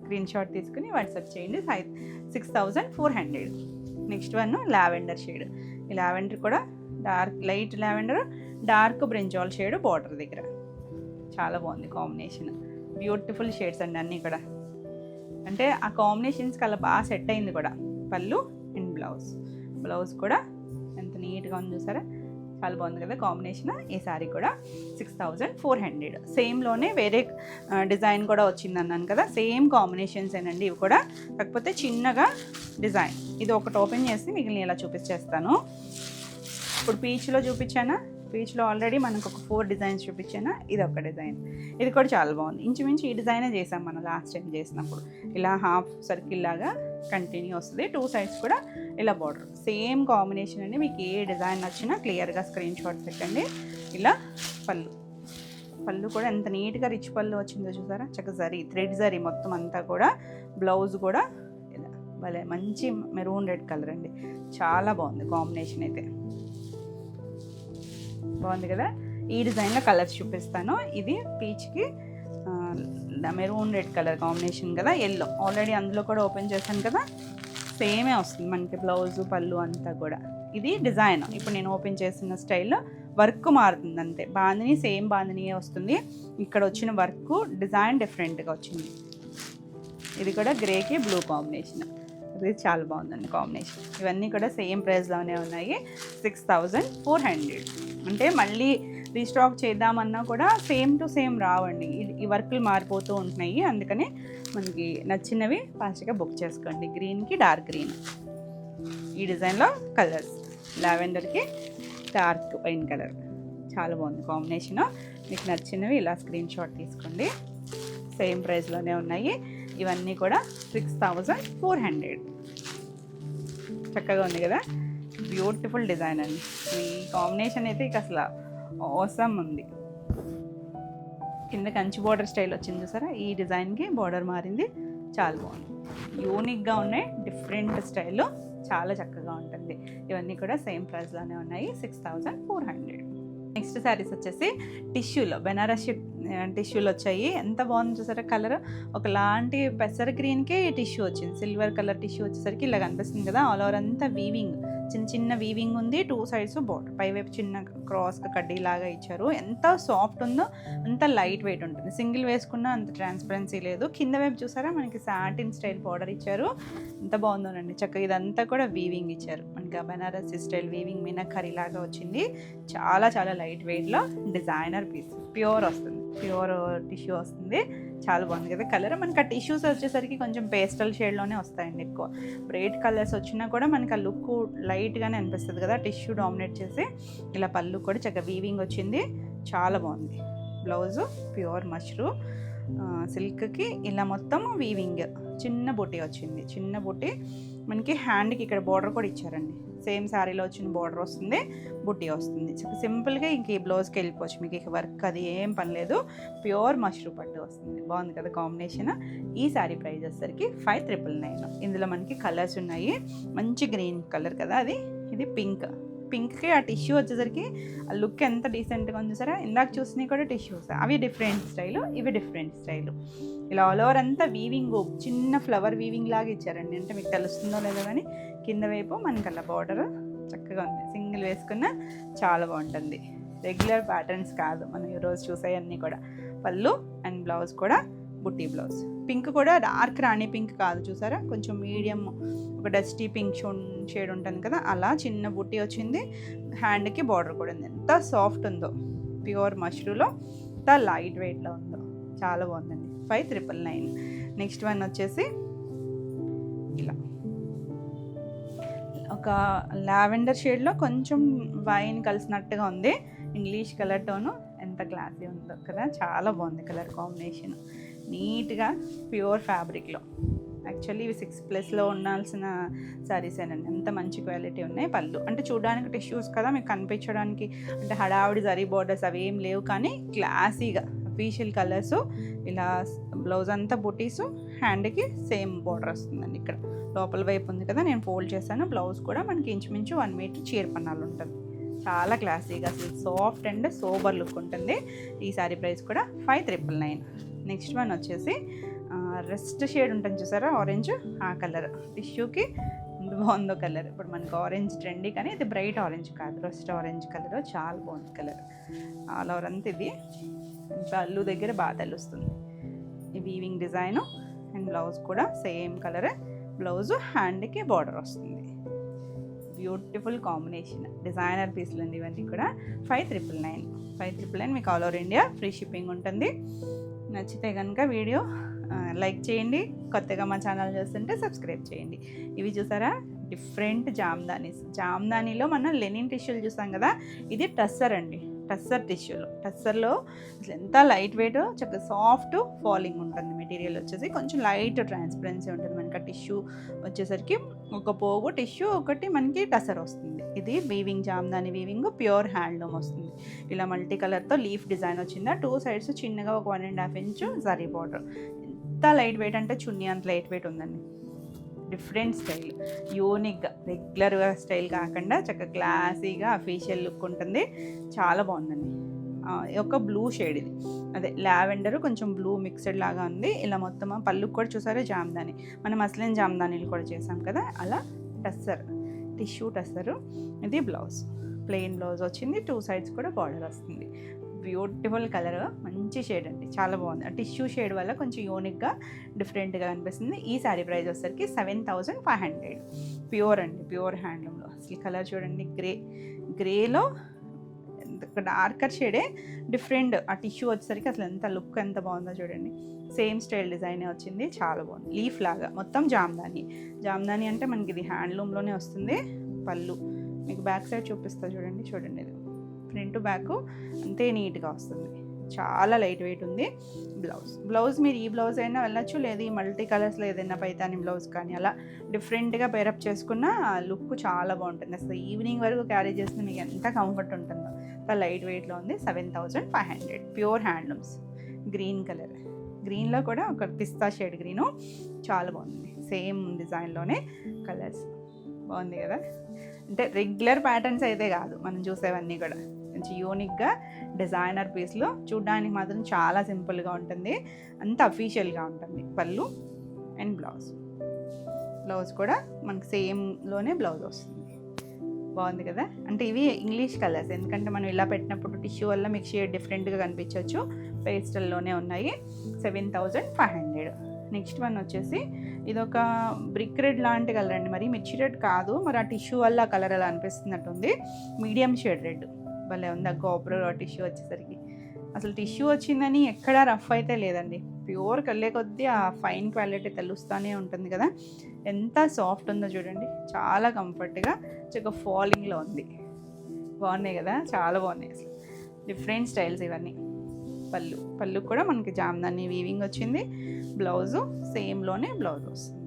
స్క్రీన్ షాట్ తీసుకుని వాట్సాప్ చేయండి. 6400. Next one lavender shade. ఈ లావెండర్ కూడా dark light lavender, dark brinjal shade border దగ్గర. చాలా బాగుంది కాంబినేషన్. బ్యూటిఫుల్ షేడ్స్ అండి అన్నీ కూడా. అంటే ఆ కాంబినేషన్స్కి అలా బాగా సెట్ అయింది కూడా. పళ్ళు అండ్ బ్లౌజ్ కూడా ఎంత నీట్గా ఉంది చూసారా, చాలా బాగుంది కదా కాంబినేషన్. ఈ సారీ కూడా 6400. సేమ్లోనే వేరే డిజైన్ కూడా వచ్చింది అన్నాను కదా, సేమ్ కాంబినేషన్స్ ఏనండి ఇవి కూడా, కాకపోతే చిన్నగా డిజైన్. ఇది ఒకటి ఓపెన్ చేసి మిగిలిన ఇలా చూపించేస్తాను. ఇప్పుడు పీచ్లో చూపించానా, పీచ్లో ఆల్రెడీ మనకు ఒక 4 డిజైన్స్ చూపించానా, ఇది ఒక డిజైన్. ఇది కూడా చాలా బాగుంది. ఇంచుమించు ఈ డిజైనే చేసాం మనం లాస్ట్ టైం చేసినప్పుడు. ఇలా హాఫ్ సర్కిల్ లాగా కంటిన్యూ వస్తుంది, 2 సైడ్స్ కూడా ఇలా బార్డర్. సేమ్ కాంబినేషన్ అండి. మీకు ఏ డిజైన్ నచ్చినా క్లియర్గా స్క్రీన్ షాట్ పెట్టండి. ఇలా పళ్ళు కూడా ఎంత నీట్గా రిచ్ పళ్ళు వచ్చిందో చూసారా, చక్కగా జరీ థ్రెడ్ జరీ మొత్తం అంతా కూడా. బ్లౌజ్ కూడా ఇలా భలే మంచి మెరూన్ రెడ్ కలర్ అండి, చాలా బాగుంది కాంబినేషన్ అయితే. బాగుంది కదా. ఈ డిజైన్లో కలర్స్ చూపిస్తాను. ఇది పీచ్కి మెరూన్ రెడ్ కలర్ కాంబినేషన్ కదా, ఎల్లో ఆల్రెడీ అందులో కూడా ఓపెన్ చేశాను కదా, సేమే వస్తుంది మనకి బ్లౌజ్ పళ్ళు అంతా కూడా. ఇది డిజైన్ ఇప్పుడు నేను ఓపెన్ చేసిన స్టైల్లో వర్క్ మారుతుంది అంతే. బాందిని సేమ్ బాందినియే వస్తుంది, ఇక్కడ వచ్చిన వర్క్ డిజైన్ డిఫరెంట్గా వచ్చింది. ఇది కూడా గ్రేకి బ్లూ కాంబినేషన్, ఇది చాలా బాగుందండి కాంబినేషన్. ఇవన్నీ కూడా సేమ్ ప్రైస్లోనే ఉన్నాయి, 6400. అంటే మళ్ళీ రీస్టాక్ చేద్దామన్నా కూడా సేమ్ టు సేమ్ రావండి, ఈ వర్కులు మారిపోతూ ఉంటున్నాయి. అందుకని మనకి నచ్చినవి ఫాస్ట్గా బుక్ చేసుకోండి. గ్రీన్కి డార్క్ గ్రీన్, ఈ డిజైన్లో కలర్స్. లావెండర్కి డార్క్ వైన్ కలర్, చాలా బాగుంది కాంబినేషన్. మీకు నచ్చినవి ఇలా స్క్రీన్ షాట్ తీసుకోండి. సేమ్ ప్రైస్లోనే ఉన్నాయి. ఇవన్నీ కూడా 6400. చక్కగా ఉంది కదా, బ్యూటిఫుల్ డిజైన్ అండి. ఈ కాంబినేషన్ అయితే ఇక అసలు అవసరం ఉంది. కింద కంచి బార్డర్ స్టైల్ వచ్చింది చూసారా, ఈ డిజైన్కి బార్డర్ మారింది, చాలా బాగుంది. యూనిక్గా ఉన్నాయి, డిఫరెంట్ స్టైల్లో చాలా చక్కగా ఉంటుంది. ఇవన్నీ కూడా సేమ్ ప్రైస్లోనే ఉన్నాయి, 6400. నెక్స్ట్ శారీస్ వచ్చేసి టిష్యూలో, బెనారస్ టిష్యూలు వచ్చాయి. ఎంత బాగుంది చూసారా కలర్, ఒకలాంటి పెసర గ్రీన్కి టిష్యూ వచ్చింది, సిల్వర్ కలర్ టిష్యూ వచ్చేసరికి ఇలా కనిపిస్తుంది కదా. ఆల్ ఓవర్ అంతా వీవింగ్, చిన్న చిన్న వీవింగ్ ఉంది, 2 సైడ్స్ బార్డర్, పైవైపు చిన్న క్రాస్గా కడ్డీలాగా ఇచ్చారు. ఎంత సాఫ్ట్ ఉందో అంత లైట్ వెయిట్ ఉంటుంది, సింగిల్ వేసుకున్నా అంత ట్రాన్స్పరెన్సీ లేదు. కింద వైపు చూసారా మనకి సాటిన్ స్టైల్ బార్డర్ ఇచ్చారు, ఎంత బాగుందోనండి చక్కగా. ఇదంతా కూడా వీవింగ్ ఇచ్చారు మనకి, బెనారస్ స్టైల్ వీవింగ్ మీనాకరీ లాగా వచ్చింది. చాలా చాలా లైట్ వెయిట్లో డిజైనర్ పీస్, ప్యూర్ వస్తుంది, ప్యూర్ టిష్యూ వస్తుంది. చాలా బాగుంది కదా కలర్. మనకి ఆ టిష్యూస్ వచ్చేసరికి కొంచెం పేస్టల్ షేడ్లోనే వస్తాయండి ఎక్కువ. బ్రైట్ కలర్స్ వచ్చినా కూడా మనకి ఆ లుక్ లైట్గానే అనిపిస్తుంది కదా, టిష్యూ డామినేట్ చేసి. ఇలా పళ్ళు కూడా చక్కగా వీవింగ్ వచ్చింది, చాలా బాగుంది. బ్లౌజు ప్యూర్ మష్రూ సిల్క్కి ఇలా మొత్తం వీవింగ్, చిన్న బుట్టి వచ్చింది, చిన్న బుట్టి. మనకి హ్యాండ్కి ఇక్కడ బార్డర్ కూడా ఇచ్చారండి, సేమ్ శారీలో వచ్చిన బార్డర్ వస్తుంది, బుట్టి వస్తుంది. సింపుల్గా ఇంక ఈ బ్లౌజ్కి వెళ్ళిపోవచ్చు, మీకు ఇక వర్క్ అది ఏం పని లేదు. ప్యూర్ మష్రూ పట్టు వస్తుంది, బాగుంది కదా కాంబినేషన్. ఈ శారీ ప్రైస్ వచ్చేసరికి 5999. ఇందులో మనకి కలర్స్ ఉన్నాయి. మంచి గ్రీన్ కలర్ కదా అది, ఇది పింక్కి ఆ టిష్యూ వచ్చేసరికి ఆ లుక్ ఎంత డీసెంట్గా ఉంది సరే. ఇందాక చూసినవి కూడా టిష్యూస్, అవి డిఫరెంట్ స్టైలు, ఇవి డిఫరెంట్ స్టైలు. ఇలా ఆల్ ఓవర్ అంతా వీవింగ్, చిన్న ఫ్లవర్ వీవింగ్ లాగా ఇచ్చారండి. అంటే మీకు తెలుస్తుందో లేదో కానీ కింద వైపు మనకి అలా బార్డర్ చక్కగా ఉంది, సింగిల్ వేసుకున్న చాలా బాగుంటుంది. రెగ్యులర్ ప్యాటర్న్స్ కాదు మనం ఈరోజు చూసాయన్నీ కూడా. పళ్ళు అండ్ బ్లౌజ్ కూడా బుట్టి బ్లౌజ్. పింక్ కూడా డార్క్ రాణి పింక్ కాదు చూసారా, కొంచెం మీడియం ఒక డస్టీ పింక్ షేడ్ ఉంటుంది కదా, అలా చిన్న బుట్టి వచ్చింది. హ్యాండ్కి బార్డర్ కూడా ఉంది, ఎంత సాఫ్ట్ ఉందో, ప్యూర్ మష్రూలో ఎంత లైట్ వెయిట్లో ఉందో, చాలా బాగుందండి. 5999. నెక్స్ట్ వన్ వచ్చేసి ఇలా ఒక లావెండర్ షేడ్లో కొంచెం వైన్ కలిసినట్టుగా ఉంది, ఇంగ్లీష్ కలర్ టోను. ఎంత క్లాసీ ఉందో కదా, చాలా బాగుంది కలర్ కాంబినేషన్. నీట్గా ప్యూర్ ఫ్యాబ్రిక్లో, యాక్చువల్లీ ఇవి 6+ ఉండాల్సిన శారీసేనండి, ఎంత మంచి క్వాలిటీ ఉన్నాయి. పళ్ళు అంటే చూడడానికి టిష్యూస్ కదా, మీకు కనిపించడానికి అంటే హడావిడి జరీ బార్డర్స్ అవి ఏం లేవు, కానీ క్లాసీగా అఫీషియల్ కలర్స్. ఇలా బ్లౌజ్ అంతా బుటీసు, హ్యాండ్కి సేమ్ బార్డర్ వస్తుందండి. ఇక్కడ లోపల వైపు ఉంది కదా, నేను ఫోల్డ్ చేశాను. బ్లౌజ్ కూడా మనకి ఇంచుమించు 1 మీటర్ చీర పన్నాలు ఉంటుంది, చాలా క్లాసీగా అసలు సాఫ్ట్ అండ్ సోబర్ లుక్ ఉంటుంది. ఈ సారీ ప్రైస్ కూడా 5,999. నెక్స్ట్ వన్ వచ్చేసి రెస్ట్ షేడ్ ఉంటుంది చూసారా, ఆరెంజ్, ఆ కలర్ టిష్యూకి ఎంత బాగుందో కలర్. ఇప్పుడు మనకు ఆరెంజ్ ట్రెండీ, కానీ ఇది బ్రైట్ ఆరెంజ్ కాదు, రెస్ట్ ఆరెంజ్ కలర్, చాలా బాగుంది కలర్. ఆల్ ఓవర్ అంతా ఇది పళ్ళు దగ్గర బాగా తెలుస్తుంది. ఈ వీవింగ్ డిజైను అండ్ బ్లౌజ్ కూడా సేమ్ కలర్. బ్లౌజ్ హ్యాండ్కి బార్డర్ వస్తుంది. బ్యూటిఫుల్ కాంబినేషన్, డిజైనర్ పీస్లు అండి ఇవన్నీ కూడా. 5,999 మీకు all over India free shipping ఉంటుంది. నచ్చితే కనుక వీడియో లైక్ చేయండి, కొత్తగా మా ఛానల్ చూస్తుంటే సబ్స్క్రైబ్ చేయండి. ఇవి చూసారా డిఫరెంట్ జామ్దానీస్. జామ్దానీలో మనం లెనిన్ టిష్యూలు చూసాం కదా, ఇది టస్సర్ అండి, టస్సర్ టిష్యూలు. టస్సర్లో అసలు ఎంత లైట్ వెయిట్, చక్కగా సాఫ్ట్ ఫాలింగ్ ఉంటుంది. మెటీరియల్ వచ్చేసి కొంచెం లైట్ ట్రాన్స్పరెన్సీ ఉంటుంది. మనకి ఆ టిష్యూ వచ్చేసరికి ఒక పోగు టిష్యూ, ఒకటి మనకి టస్సర్ వస్తుంది. ఇది weaving, Jamdani weaving, pure handloom వస్తుంది. ఇలా మల్టీ కలర్తో లీఫ్ డిజైన్ వచ్చిందా, 2 సైడ్స్ చిన్నగా ఒక 1.5 ఇంచ్ జరీ బార్డర్. ఎంత లైట్ వెయిట్ అంటే చున్నీ అంత లైట్ వెయిట్ ఉందండి. డిఫరెంట్ స్టైల్, యూనిక్గా, రెగ్యులర్గా స్టైల్ కాకుండా చక్కగా క్లాసీగా అఫీషియల్ లుక్ ఉంటుంది. చాలా బాగుందండి. ఒక బ్లూ షేడ్, ఇది అదే లావెండర్ కొంచెం బ్లూ మిక్స్డ్ లాగా ఉంది. ఇలా మొత్తం పళ్ళుకి కూడా చూసారా జామ్దాని, మనం అసలేం జామ్దానీలు కూడా చేసాం కదా, అలా టస్సర్ టిష్యూ టస్సరు. ఇది బ్లౌజ్, ప్లెయిన్ బ్లౌజ్ వచ్చింది, 2 సైడ్స్ కూడా బార్డర్ వస్తుంది. బ్యూటిఫుల్ కలర్, మంచి షేడ్ అండి, చాలా బాగుంది. టిష్యూ షేడ్ వల్ల కొంచెం యూనిక్గా డిఫరెంట్గా అనిపిస్తుంది. ఈ శారీ ప్రైస్ వచ్చేసరికి 7,500. ప్యూర్ అండి, ప్యూర్ హ్యాండ్లూమ్లో. అసలు కలర్ చూడండి, గ్రేలో డార్కర్ షేడే డిఫరెంట్. ఆ టిష్యూ వచ్చేసరికి అసలు ఎంత లుక్ ఎంత బాగుందో చూడండి. సేమ్ స్టైల్ డిజైనే వచ్చింది, చాలా బాగుంది. లీఫ్ లాగా మొత్తం జామ్దాని అంటే మనకి ఇది హ్యాండ్లూమ్లోనే వస్తుంది. పళ్ళు మీకు బ్యాక్ సైడ్ చూపిస్తా చూడండి, ఇది ఫ్రంట్ బ్యాక్ అంతే నీట్గా వస్తుంది. చాలా లైట్ వెయిట్ ఉంది. బ్లౌజ్ మీరు ఈ బ్లౌజ్ అయినా వెళ్ళచ్చు, లేదు ఈ మల్టీ కలర్స్లో ఏదైనా పైతాని బ్లౌజ్ కానీ అలా డిఫరెంట్గా పేరప్ చేసుకున్న లుక్ చాలా బాగుంటుంది. అసలు ఈవినింగ్ వరకు క్యారీ చేస్తే మీకు ఎంత కంఫర్ట్ ఉంటుందో. అంత లైట్ వెయిట్లో ఉంది. 7,500. Pure handlooms. గ్రీన్ కలర్, గ్రీన్లో కూడా ఒక పిస్తా షేడ్ గ్రీను, చాలా బాగుంది. సేమ్ డిజైన్లోనే కలర్స్ బాగుంది కదా. అంటే రెగ్యులర్ ప్యాటర్న్స్ అయితే కాదు మనం చూసేవన్నీ కూడా, కొంచెం యూనిక్గా డిజైనర్ పీస్లో చూడడానికి మాత్రం చాలా సింపుల్గా ఉంటుంది, అంత అఫీషియల్గా ఉంటుంది. పళ్ళు అండ్ బ్లౌజ్ కూడా మనకి సేమ్లోనే బ్లౌజ్ వస్తుంది. బాగుంది కదా. అంటే ఇవి ఇంగ్లీష్ కలర్స్, ఎందుకంటే మనం ఇలా పెట్టినప్పుడు టిష్యూ వల్ల మీకు షేడ్ డిఫరెంట్గా కనిపించవచ్చు. పేస్టల్లోనే ఉన్నాయి. 7,500. నెక్స్ట్ వన్ వచ్చేసి ఇదొక బ్రిక్ రెడ్ లాంటి కలర్ అండి, మరి మిర్చి రెడ్ కాదు, మరి ఆ టిష్యూ వల్ల ఆ కలర్ అలా అనిపిస్తున్నట్టుంది. మీడియం షేడ్ రెడ్ భలే ఉంది. ఆ గోపురం టిష్యూ వచ్చేసరికి అసలు టిష్యూ వచ్చిందని ఎక్కడా రఫ్ అయితే లేదండి. ప్యూర్ కళ్ళే కొద్దీ ఆ ఫైన్ క్వాలిటీ తెలుస్తూనే ఉంటుంది కదా. ఎంత సాఫ్ట్ ఉందో చూడండి, చాలా కంఫర్ట్గా చక్కగా ఫాలింగ్లో ఉంది. బాగున్నాయి కదా, చాలా బాగున్నాయి అసలు. డిఫరెంట్ స్టైల్స్ ఇవన్నీ. పళ్ళు కూడా మనకి జామ్దాని వీవింగ్ వచ్చింది. బ్లౌజు సేమ్లోనే బ్లౌజ్ వస్తుంది.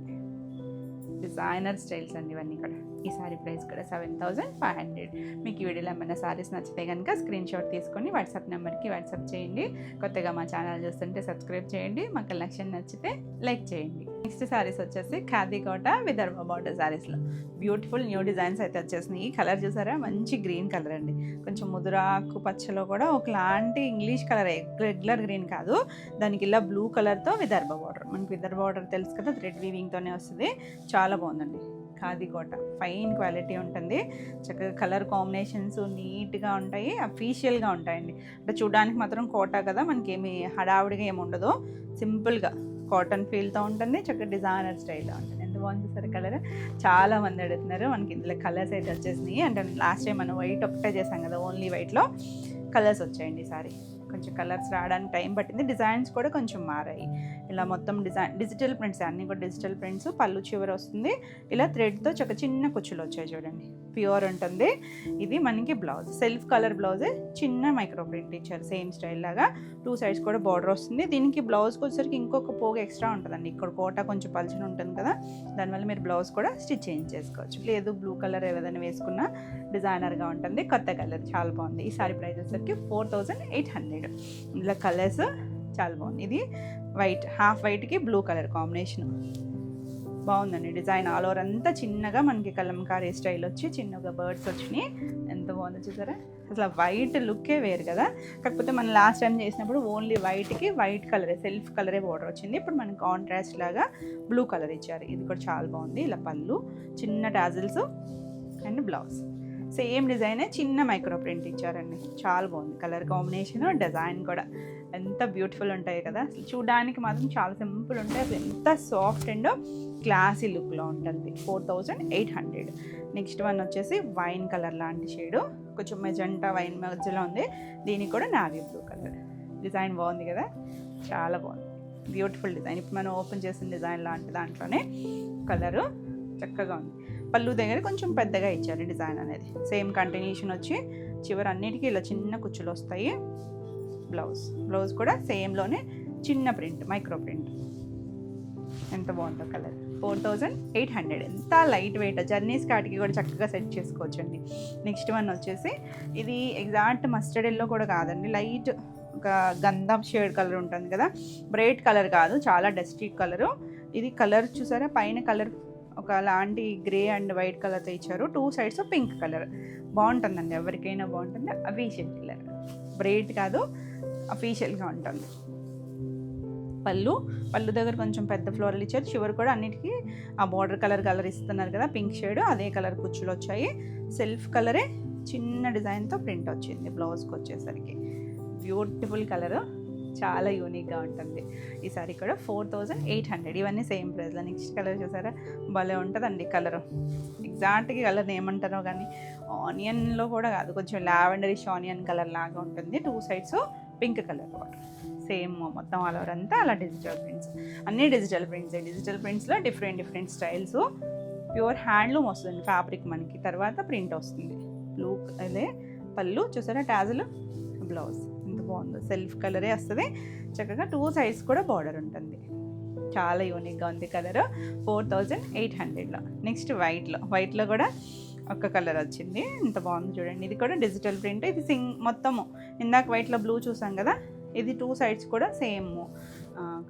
డిజైనర్ స్టైల్స్ అండి ఇవన్నీ కూడా. ఈ సారీ ప్రైస్ కూడా 7,500. మీకు ఈ వీడియోలో ఏమైనా సారీస్ నచ్చితే కనుక స్క్రీన్ షాట్ తీసుకొని వాట్సాప్ నెంబర్కి వాట్సాప్ చేయండి. కొత్తగా మా ఛానల్ చూస్తుంటే సబ్స్క్రైబ్ చేయండి. మా కలెక్షన్ నచ్చితే లైక్ చేయండి. నెక్స్ట్ సారీస్ వచ్చేసి ఖాదీ కోట విదర్భ బార్డర్ సారీస్లో బ్యూటిఫుల్ న్యూ డిజైన్స్ అయితే వచ్చేసినాయి. ఈ కలర్ చూసారా, మంచి గ్రీన్ కలర్ అండి, కొంచెం ముదురాకు పచ్చలో కూడా ఒకలాంటి ఇంగ్లీష్ కలర్, రెగ్యులర్ గ్రీన్ కాదు, దానికి ఇలా బ్లూ కలర్తో విదర్భ బార్డర్. మనకి విదర్భ బార్డర్ తెలుసు కదా, థ్రెడ్ వీవింగ్తోనే వస్తుంది. చాలా బాగుందండి. ఖాదీ కోట ఫైన్ క్వాలిటీ ఉంటుంది. చక్కగా కలర్ కాంబినేషన్స్ నీట్గా ఉంటాయి, అఫీషియల్గా ఉంటాయండి. అంటే చూడడానికి మాత్రం కోట కదా, మనకేమి హడావుడిగా ఏమి ఉండదు, సింపుల్గా కాటన్ ఫీల్తో ఉంటుంది. చక్కగా డిజైనర్ స్టైల్లో ఉంటుంది. ఎంత బాగుంది సార్ కలర్. చాలా మంది అడుగుతున్నారు. మనకి ఇందులో కలర్స్ అయితే వచ్చేసినాయి. అంటే లాస్ట్ టైం మనం వైట్ ఒకటే చేసాం కదా, ఓన్లీ వైట్లో కలర్స్ వచ్చాయండి. ఈసారి కొంచెం కలర్స్ రావడానికి టైం పట్టింది. డిజైన్స్ కూడా కొంచెం మారాయి. ఇలా మొత్తం డిజిటల్ ప్రింట్స్, అన్నీ కూడా డిజిటల్ ప్రింట్స్. పళ్ళు చివరి వస్తుంది. ఇలా థ్రెడ్తో చక్క చిన్న కుచ్చులు వచ్చాయి చూడండి, ప్యూర్ ఉంటుంది. ఇది మనకి బ్లౌజ్, సెల్ఫ్ కలర్ బ్లౌజే, చిన్న మైక్రో ప్రింట్ ఇచ్చారు సేమ్ స్టైల్ లాగా. 2 సైడ్స్ కూడా బార్డర్ వస్తుంది. దీనికి బ్లౌజ్కి వచ్చేసరికి ఇంకొక పోగు ఎక్స్ట్రా ఉంటుందండి. ఇక్కడ కోట కొంచెం పలుచన ఉంటుంది కదా, దానివల్ల మీరు బ్లౌజ్ కూడా స్టిచ్ చేంజ్ చేసుకోవచ్చు. లేదు బ్లూ కలర్ ఏదైనా వేసుకున్నా డిజైనర్గా ఉంటుంది. కొత్త కలర్ చాలా బాగుంది. ఈ సారీ ప్రైస్ వచ్చేసరికి 4,800. ఇలా కలర్స్ చాలా బాగుంది. ఇది వైట్, హాఫ్ వైట్కి బ్లూ కలర్ కాంబినేషన్ బాగుందండి. డిజైన్ ఆల్ ఓవర్ అంతా చిన్నగా మనకి కలంకారీ స్టైల్ వచ్చి చిన్నగా బర్డ్స్ వచ్చినాయి. ఎంత ఎంత బాగుందో చూసారా, అసలు వైట్ లుక్కే వేరు కదా. కాకపోతే మనం లాస్ట్ టైం చేసినప్పుడు ఓన్లీ వైట్కి వైట్ కలరే, సెల్ఫ్ కలరే బార్డర్ వచ్చింది. ఇప్పుడు మనకి కాంట్రాస్ట్ లాగా బ్లూ కలర్ ఇచ్చారు. ఇది కూడా చాలా బాగుంది. ఇలా పళ్ళు, చిన్న టాజిల్స్ అండ్ బ్లౌజ్ సేమ్ డిజైనే, చిన్న మైక్రో ప్రింట్ ఇచ్చారండి. చాలా బాగుంది కలర్ కాంబినేషన్, డిజైన్ కూడా ఎంత బ్యూటిఫుల్ ఉంటాయి కదా. అసలు చూడడానికి మాత్రం చాలా సింపుల్ ఉంటాయి, అసలు ఎంత సాఫ్ట్ అండ్ క్లాసీ లుక్లో ఉంటుంది. 4800. నెక్స్ట్ వన్ వచ్చేసి వైన్ కలర్ లాంటి షేడు, కొంచెం మెజెంటా వైన్ మధ్యలో ఉంది. దీనికి కూడా నావీ బ్లూ కలర్. డిజైన్ బాగుంది కదా, చాలా బాగుంది, బ్యూటిఫుల్ డిజైన్. ఇప్పుడు మనం ఓపెన్ చేసిన డిజైన్ లాంటి దాంట్లోనే కలరు చక్కగా ఉంది. పళ్ళు దగ్గర కొంచెం పెద్దగా ఇచ్చారు డిజైన్ అనేది. సేమ్ కంటిన్యూషన్ వచ్చి చివరి అన్నిటికీ ఇలా చిన్న కుచ్చులు వస్తాయి. బ్లౌజ్ కూడా సేమ్లోనే చిన్న ప్రింట్, మైక్రో ప్రింట్. ఎంత బాగుందో కలర్. 4800. ఎంత లైట్ వెయిట్, జర్నీస్ కాటికి కూడా చక్కగా సెట్ చేసుకోవచ్చండి. నెక్స్ట్ వన్ వచ్చేసి ఇది ఎగ్జాక్ట్ మస్టర్డ్ ఎల్లో కూడా కాదండి, లైట్ ఒక గంధం షేడ్ కలర్ ఉంటుంది కదా, బ్రైట్ కలర్ కాదు, చాలా డస్టీ కలరు. ఇది కలర్ చూసారా, పైన కలర్ ఒక లాంటి గ్రే అండ్ వైట్ కలర్తో ఇచ్చారు. 2 సైడ్స్ పింక్ కలర్. బాగుంటుందండి, ఎవరికైనా బాగుంటుంది. అఫీషియల్ కలర్, బ్రైట్ కాదు, అఫీషియల్గా ఉంటుంది. పళ్ళు దగ్గర కొంచెం పెద్ద ఫ్లోరల్ ఇచ్చారు. చివరి కూడా అన్నిటికీ ఆ బార్డర్ కలర్ ఇస్తున్నారు కదా, పింక్ షేడ్, అదే కలర్ కుచ్చులు వచ్చాయి. సెల్ఫ్ కలరే చిన్న డిజైన్తో ప్రింట్ వచ్చింది. బ్లౌజ్కి వచ్చేసరికి బ్యూటిఫుల్ కలరు, చాలా యూనిక్గా ఉంటుంది. ఈ సారీ కూడా 4800. ఇవన్నీ సేమ్ ప్రైస్లో. నెక్స్ట్ కలర్ చూసారా, భలే ఉంటుందండి కలరు. ఎగ్జాక్ట్గా కలర్ ఏమంటారో కానీ ఆనియన్లో కూడా కాదు, కొంచెం లావెండరిష్ ఆనియన్ కలర్ లాగా ఉంటుంది. 2 sides pink colour border. Same మొత్తం ఆల్ ఓవర్ అంతా అలా డిజిటల్ ప్రింట్స్, అన్నీ డిజిటల్ ప్రింట్స్. డిజిటల్ ప్రింట్స్లో డిఫరెంట్ స్టైల్స్. ప్యూర్ హ్యాండ్లూమ్ వస్తుంది ఫ్యాబ్రిక్ మనకి. తర్వాత ప్రింట్ వస్తుంది. బ్లూ అదే పళ్ళు చూసారా, టాజల్, బ్లౌజ్ ఎంత బాగుందో, సెల్ఫ్ కలరే వస్తుంది. చక్కగా 2 సైడ్స్ కూడా బార్డర్ ఉంటుంది. చాలా యూనిక్గా ఉంది కలర్. 4800లో. నెక్స్ట్ వైట్లో కూడా ఒక కలర్ వచ్చింది, ఎంత బాగుంది చూడండి. ఇది కూడా డిజిటల్ ప్రింట్. ఇది మొత్తము ఇందాక వైట్లో బ్లూ చూసాం కదా, ఇది 2 సైడ్స్ కూడా సేమ్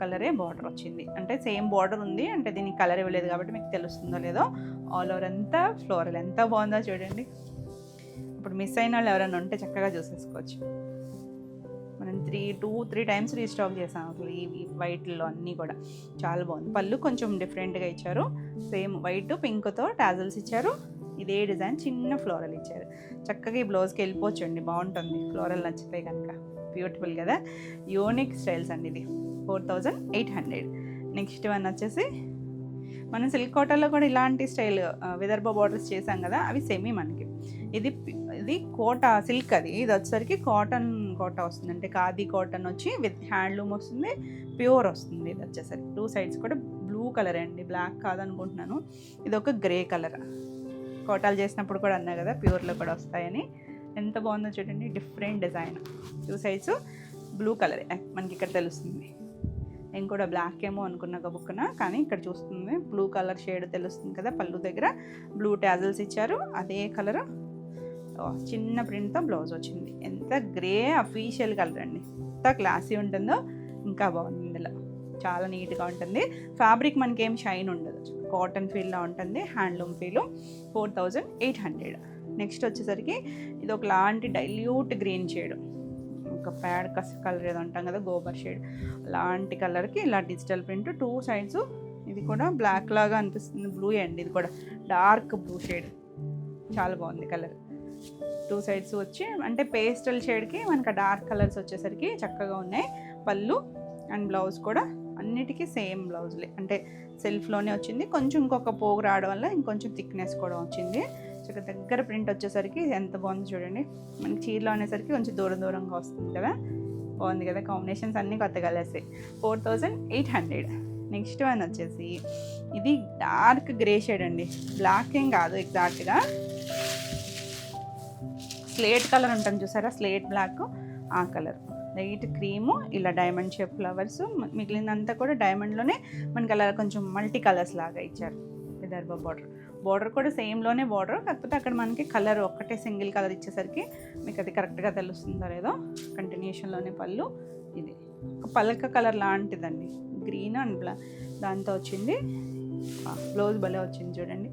కలరే బార్డర్ వచ్చింది. అంటే సేమ్ బార్డర్ ఉంది, అంటే దీనికి కలర్ ఇవ్వలేదు కాబట్టి మీకు తెలుస్తుందో లేదో. ఆల్ ఓవర్ అంతా ఫ్లోరల్, ఎంత బాగుందో చూడండి. ఇప్పుడు మిస్ అయిన వాళ్ళు ఎవరైనా ఉంటే చక్కగా చూసేసుకోవచ్చు. మనం 2-3 టైమ్స్ రీస్టాక్ చేసాం అసలు ఈ వైట్లో అన్నీ కూడా. చాలా బాగుంది. పళ్ళు కొంచెం డిఫరెంట్గా ఇచ్చారు. సేమ్ వైట్ పింక్తో టాజల్స్ ఇచ్చారు. ఇదే డిజైన్ చిన్న ఫ్లోరల్ ఇచ్చారు. చక్కగా ఈ బ్లౌజ్కి వెళ్ళిపోవచ్చండి, బాగుంటుంది. ఫ్లోరల్ నచ్చితే కనుక బ్యూటిఫుల్ కదా, యూనిక్ స్టైల్స్ అండి. ఇది 4800. నెక్స్ట్ వన్ వచ్చేసి మనం సిల్క్ కోటాలో కూడా ఇలాంటి స్టైల్ విదర్భ బార్డర్స్ చేసాం కదా, అవి సెమీ మనకి. ఇది కోటా సిల్క్, ఇది వచ్చేసరికి కాటన్ కోటా వస్తుంది. అంటే ఖాదీ కాటన్ వచ్చి విత్ హ్యాండ్లూమ్ వస్తుంది, ప్యూర్ వస్తుంది. ఇది వచ్చేసరికి 2 సైడ్స్ కూడా బ్లూ కలర్ అండి, బ్లాక్ కాదనుకుంటున్నాను. ఇది ఒక గ్రే కలర్. కోటాలు చేసినప్పుడు కూడా అన్నా కదా ప్యూర్లో కూడా వస్తాయని. ఎంత బాగుందో చూడండి, different design. 2 sides blue colour మనకి ఇక్కడ తెలుస్తుంది. నేను కూడా బ్లాక్ ఏమో అనుకున్న బుక్కన, కానీ ఇక్కడ చూస్తుంది బ్లూ కలర్ షేడ్ తెలుస్తుంది కదా. పళ్ళు దగ్గర బ్లూ టాజల్స్ ఇచ్చారు, అదే కలర్ చిన్న ప్రింట్తో బ్లౌజ్ వచ్చింది. ఎంత గ్రే అఫీషియల్ కలర్ అండి, ఎంత క్లాసీ ఉంటుందో. ఇంకా బాగుంది, ఇందులో చాలా నీట్గా ఉంటుంది. ఫ్యాబ్రిక్ మనకి ఏం షైన్ ఉండదు, కాటన్ ఫీల్లా ఉంటుంది, హ్యాండ్లూమ్ ఫీలు. 4800. నెక్స్ట్ వచ్చేసరికి ఇది ఒక లాంటి డైల్యూట్ గ్రీన్ షేడ్, ఒక ప్యాడ్ కలర్ ఏదో అంటాం కదా, గోబర్ షేడ్ అలాంటి కలర్కి ఇలా డిజిటల్ ప్రింట్. 2 సైడ్స్. ఇది కూడా బ్లాక్ లాగా అనిపిస్తుంది, బ్లూ అండి. ఇది కూడా డార్క్ బ్లూ షేడ్, చాలా బాగుంది కలర్. 2 సైడ్స్ వచ్చి అంటే పేస్టల్ షేడ్కి మనకి డార్క్ కలర్స్ వచ్చేసరికి చక్కగా ఉన్నాయి. పళ్ళు అండ్ బ్లౌజ్ కూడా అన్నిటికీ సేమ్ బ్లౌజ్లే, అంటే సెల్ఫ్లోనే వచ్చింది. కొంచెం ఇంకొక పోగు రావడం వల్ల ఇంకొంచెం థిక్నెస్ కూడా వచ్చింది. చక్కగా దగ్గర ప్రింట్ వచ్చేసరికి ఎంత బాగుంది చూడండి. మనకి చీరలో అనేసరికి కొంచెం దూరంగా వస్తుంది కదా, బాగుంది కదా. కాంబినేషన్స్ అన్నీ కొత్తగా కలిసాయి. 4800. నెక్స్ట్ వన్ వచ్చేసి ఇది డార్క్ గ్రే షేడ్ అండి, బ్లాక్ ఏం కాదు, ఎగ్జాక్ట్గా స్లేట్ కలర్ ఉంటుంది చూసారా, స్లేట్ బ్లాక్, ఆ కలర్. లైట్ క్రీము, ఇలా డైమండ్ షేప్ ఫ్లవర్స్, మిగిలినంతా కూడా డైమండ్లోనే మనకి అలా కొంచెం మల్టీ కలర్స్ లాగా ఇచ్చారు. విదర్భ బార్డర్ కూడా సేమ్లోనే బార్డర్, కాకపోతే అక్కడ మనకి కలర్ ఒక్కటే సింగిల్ కలర్ ఇచ్చేసరికి మీకు అది కరెక్ట్గా తెలుస్తుందో లేదో. కంటిన్యూషన్లోనే పళ్ళు. ఇది ఒక పలక కలర్ లాంటిదండి, గ్రీన్ అండ్ దాంతో వచ్చింది. బ్లౌజ్ భలే వచ్చింది చూడండి.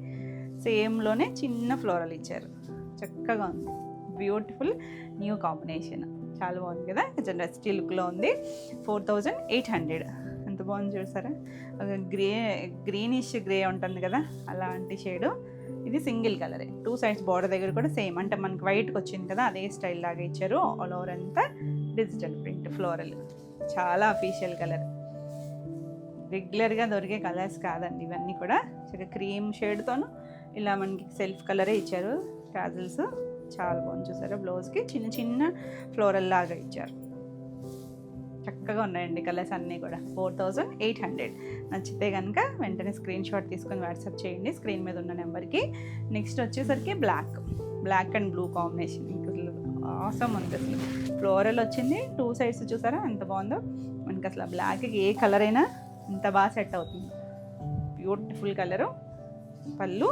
సేమ్లోనే చిన్న ఫ్లోరల్ ఇచ్చారు, చక్కగా ఉంది. బ్యూటిఫుల్ న్యూ కాంబినేషన్, చాలా బాగుంది కదా, కొంచెం రస్టీ లుక్లో ఉంది. 4800. ఎంత బాగుంది చూసారా, గ్రీనిష్ గ్రే ఉంటుంది కదా అలాంటి షేడు. ఇది సింగిల్ కలరే, 2 సైడ్స్ బార్డర్ దగ్గర కూడా సేమ్, అంటే మనకి వైట్కి వచ్చింది కదా అదే స్టైల్ లాగా ఇచ్చారు. ఆల్ ఓవర్ అంతా డిజిటల్ ప్రింట్ ఫ్లోరల్, చాలా అఫీషియల్ కలర్. రెగ్యులర్గా దొరికే కలర్స్ కాదండి ఇవన్నీ కూడా. చక్కగా క్రీమ్ షేడ్తోను ఇలా మనకి సెల్ఫ్ కలరే ఇచ్చారు. టాజిల్స్ చాలా బాగుంది చూసారా, బ్లౌజ్కి చిన్న చిన్న ఫ్లోరల్ లాగా ఇచ్చారు. చక్కగా ఉన్నాయండి కలర్స్ అన్నీ కూడా. 4800. నచ్చితే కనుక వెంటనే స్క్రీన్ షాట్ తీసుకొని వాట్సాప్ చేయండి స్క్రీన్ మీద ఉన్న నెంబర్కి. నెక్స్ట్ వచ్చేసరికి బ్లాక్ అండ్ బ్లూ కాంబినేషన్, ఇంకా ఆసమ్ ఉంది అసలు. ఫ్లోరల్ వచ్చింది, 2 సైడ్స్ చూసారా ఎంత బాగుందో. మనకి అసలు బ్లాక్కి ఏ కలర్ అయినా ఇంత బాగా సెట్ అవుతుంది. Beautiful colour. పళ్ళు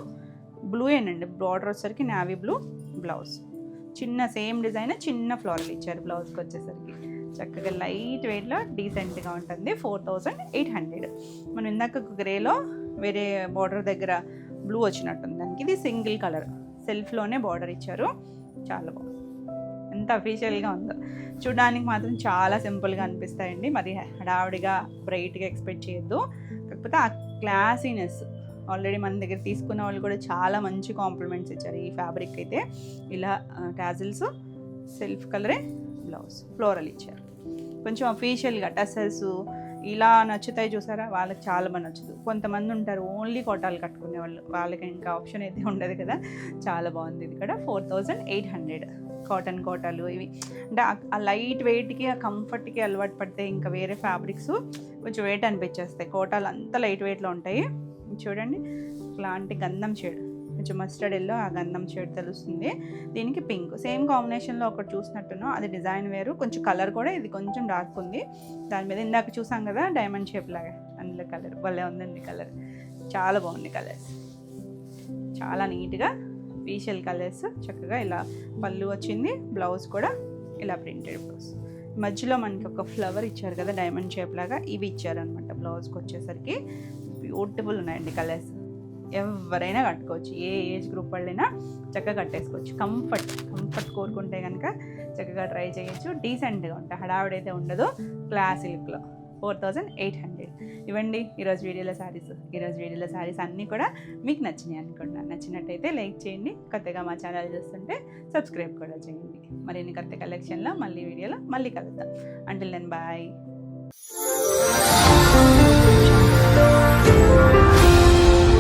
బ్లూ ఏనండి, బార్డర్ వచ్చేసరికి నావీ బ్లూ. బ్లౌజ్ చిన్న సేమ్ డిజైన్, చిన్న ఫ్లోరల్ ఇచ్చారు బ్లౌజ్కి వచ్చేసరికి. చక్కగా లైట్ వెయిట్లో డీసెంట్గా ఉంటుంది. 4800. మనం ఇందాక గ్రేలో వేరే బార్డర్ దగ్గర బ్లూ వచ్చినట్టుంది దానికి, ఇది సింగిల్ కలర్ సెల్ఫ్లోనే బార్డర్ ఇచ్చారు. చాలా బాగుంది, ఎంత అఫీషియల్గా ఉందో. చూడడానికి మాత్రం చాలా సింపుల్గా అనిపిస్తాయండి, మరి హడావుడిగా బ్రైట్గా ఎక్స్పెక్ట్ చేయొద్దు. కాకపోతే ఆ క్లాసీనెస్, ఆల్రెడీ మన దగ్గర తీసుకున్న వాళ్ళు కూడా చాలా మంచి కాంప్లిమెంట్స్ ఇచ్చారు ఈ ఫ్యాబ్రిక్ అయితే. ఇలా టాజిల్స్, సెల్ఫ్ కలరే బ్లౌజ్, ఫ్లోరల్ ఇచ్చారు. కొంచెం అఫీషియల్గా టసల్స్ ఇలా నచ్చుతాయి చూసారా, వాళ్ళకి చాలా మంది నచ్చుతుంది. కొంతమంది ఉంటారు ఓన్లీ కోటాలు కట్టుకునే వాళ్ళు, వాళ్ళకి ఇంకా ఆప్షన్ అయితే ఉండదు కదా. చాలా బాగుంది ఇది కూడా. 4800. కాటన్ కోటాలు ఇవి, అంటే ఆ లైట్ వెయిట్కి ఆ కంఫర్ట్కి అలవాటు పడితే ఇంకా వేరే ఫ్యాబ్రిక్స్ కొంచెం వెయిట్ అనిపించేస్తాయి. కోటాలు అంత లైట్ వెయిట్లో ఉంటాయి. చూడండి ఇలాంటి గంధం షేడ్, కొంచెం మస్టర్డ్ ఎల్లో, ఆ గంధం షేడ్ తెలుస్తుంది. దీనికి పింక్ సేమ్ కాంబినేషన్లో ఒకటి చూసినట్టునో, అది డిజైన్ వేరు, కొంచెం కలర్ కూడా ఇది కొంచెం డార్క్ ఉంది. దాని మీద ఇందాక చూసాం కదా డైమండ్ షేప్ లాగా, అందులో కలర్ భలే ఉందండి. కలర్ చాలా బాగుంది, కలర్స్ చాలా నీట్గా ఫీషియల్ కలర్స్. చక్కగా ఇలా పళ్ళు వచ్చింది, బ్లౌజ్ కూడా ఇలా ప్రింటెడ్ బ్లౌజ్. మధ్యలో మనకి ఒక ఫ్లవర్ ఇచ్చారు కదా డైమండ్ షేప్ లాగా, ఇవి ఇచ్చారనమాట బ్లౌజ్కి వచ్చేసరికి. బ్యూటిఫుల్ ఉన్నాయండి కలర్స్, ఎవరైనా కట్టుకోవచ్చు, ఏ ఏజ్ గ్రూప్ వాళ్ళైనా చక్కగా కట్టేసుకోవచ్చు. కంఫర్ట్ కోరుకుంటే కనుక చక్కగా ట్రై చేయొచ్చు. డీసెంట్గా ఉంటాయి, హడావిడైతే ఉండదు, క్లాసీ లుక్లో. 4800. ఇవ్వండి ఈరోజు వీడియోలో శారీస్ అన్నీ కూడా మీకు నచ్చినాయి అనుకుంటున్నాను. నచ్చినట్టయితే లైక్ చేయండి, కొత్తగా మా ఛానల్ చూస్తుంటే సబ్స్క్రైబ్ కూడా చేయండి. మరిన్ని కొత్త కలెక్షన్లో వీడియోలో మళ్ళీ కలుద్దాం. Until then bye.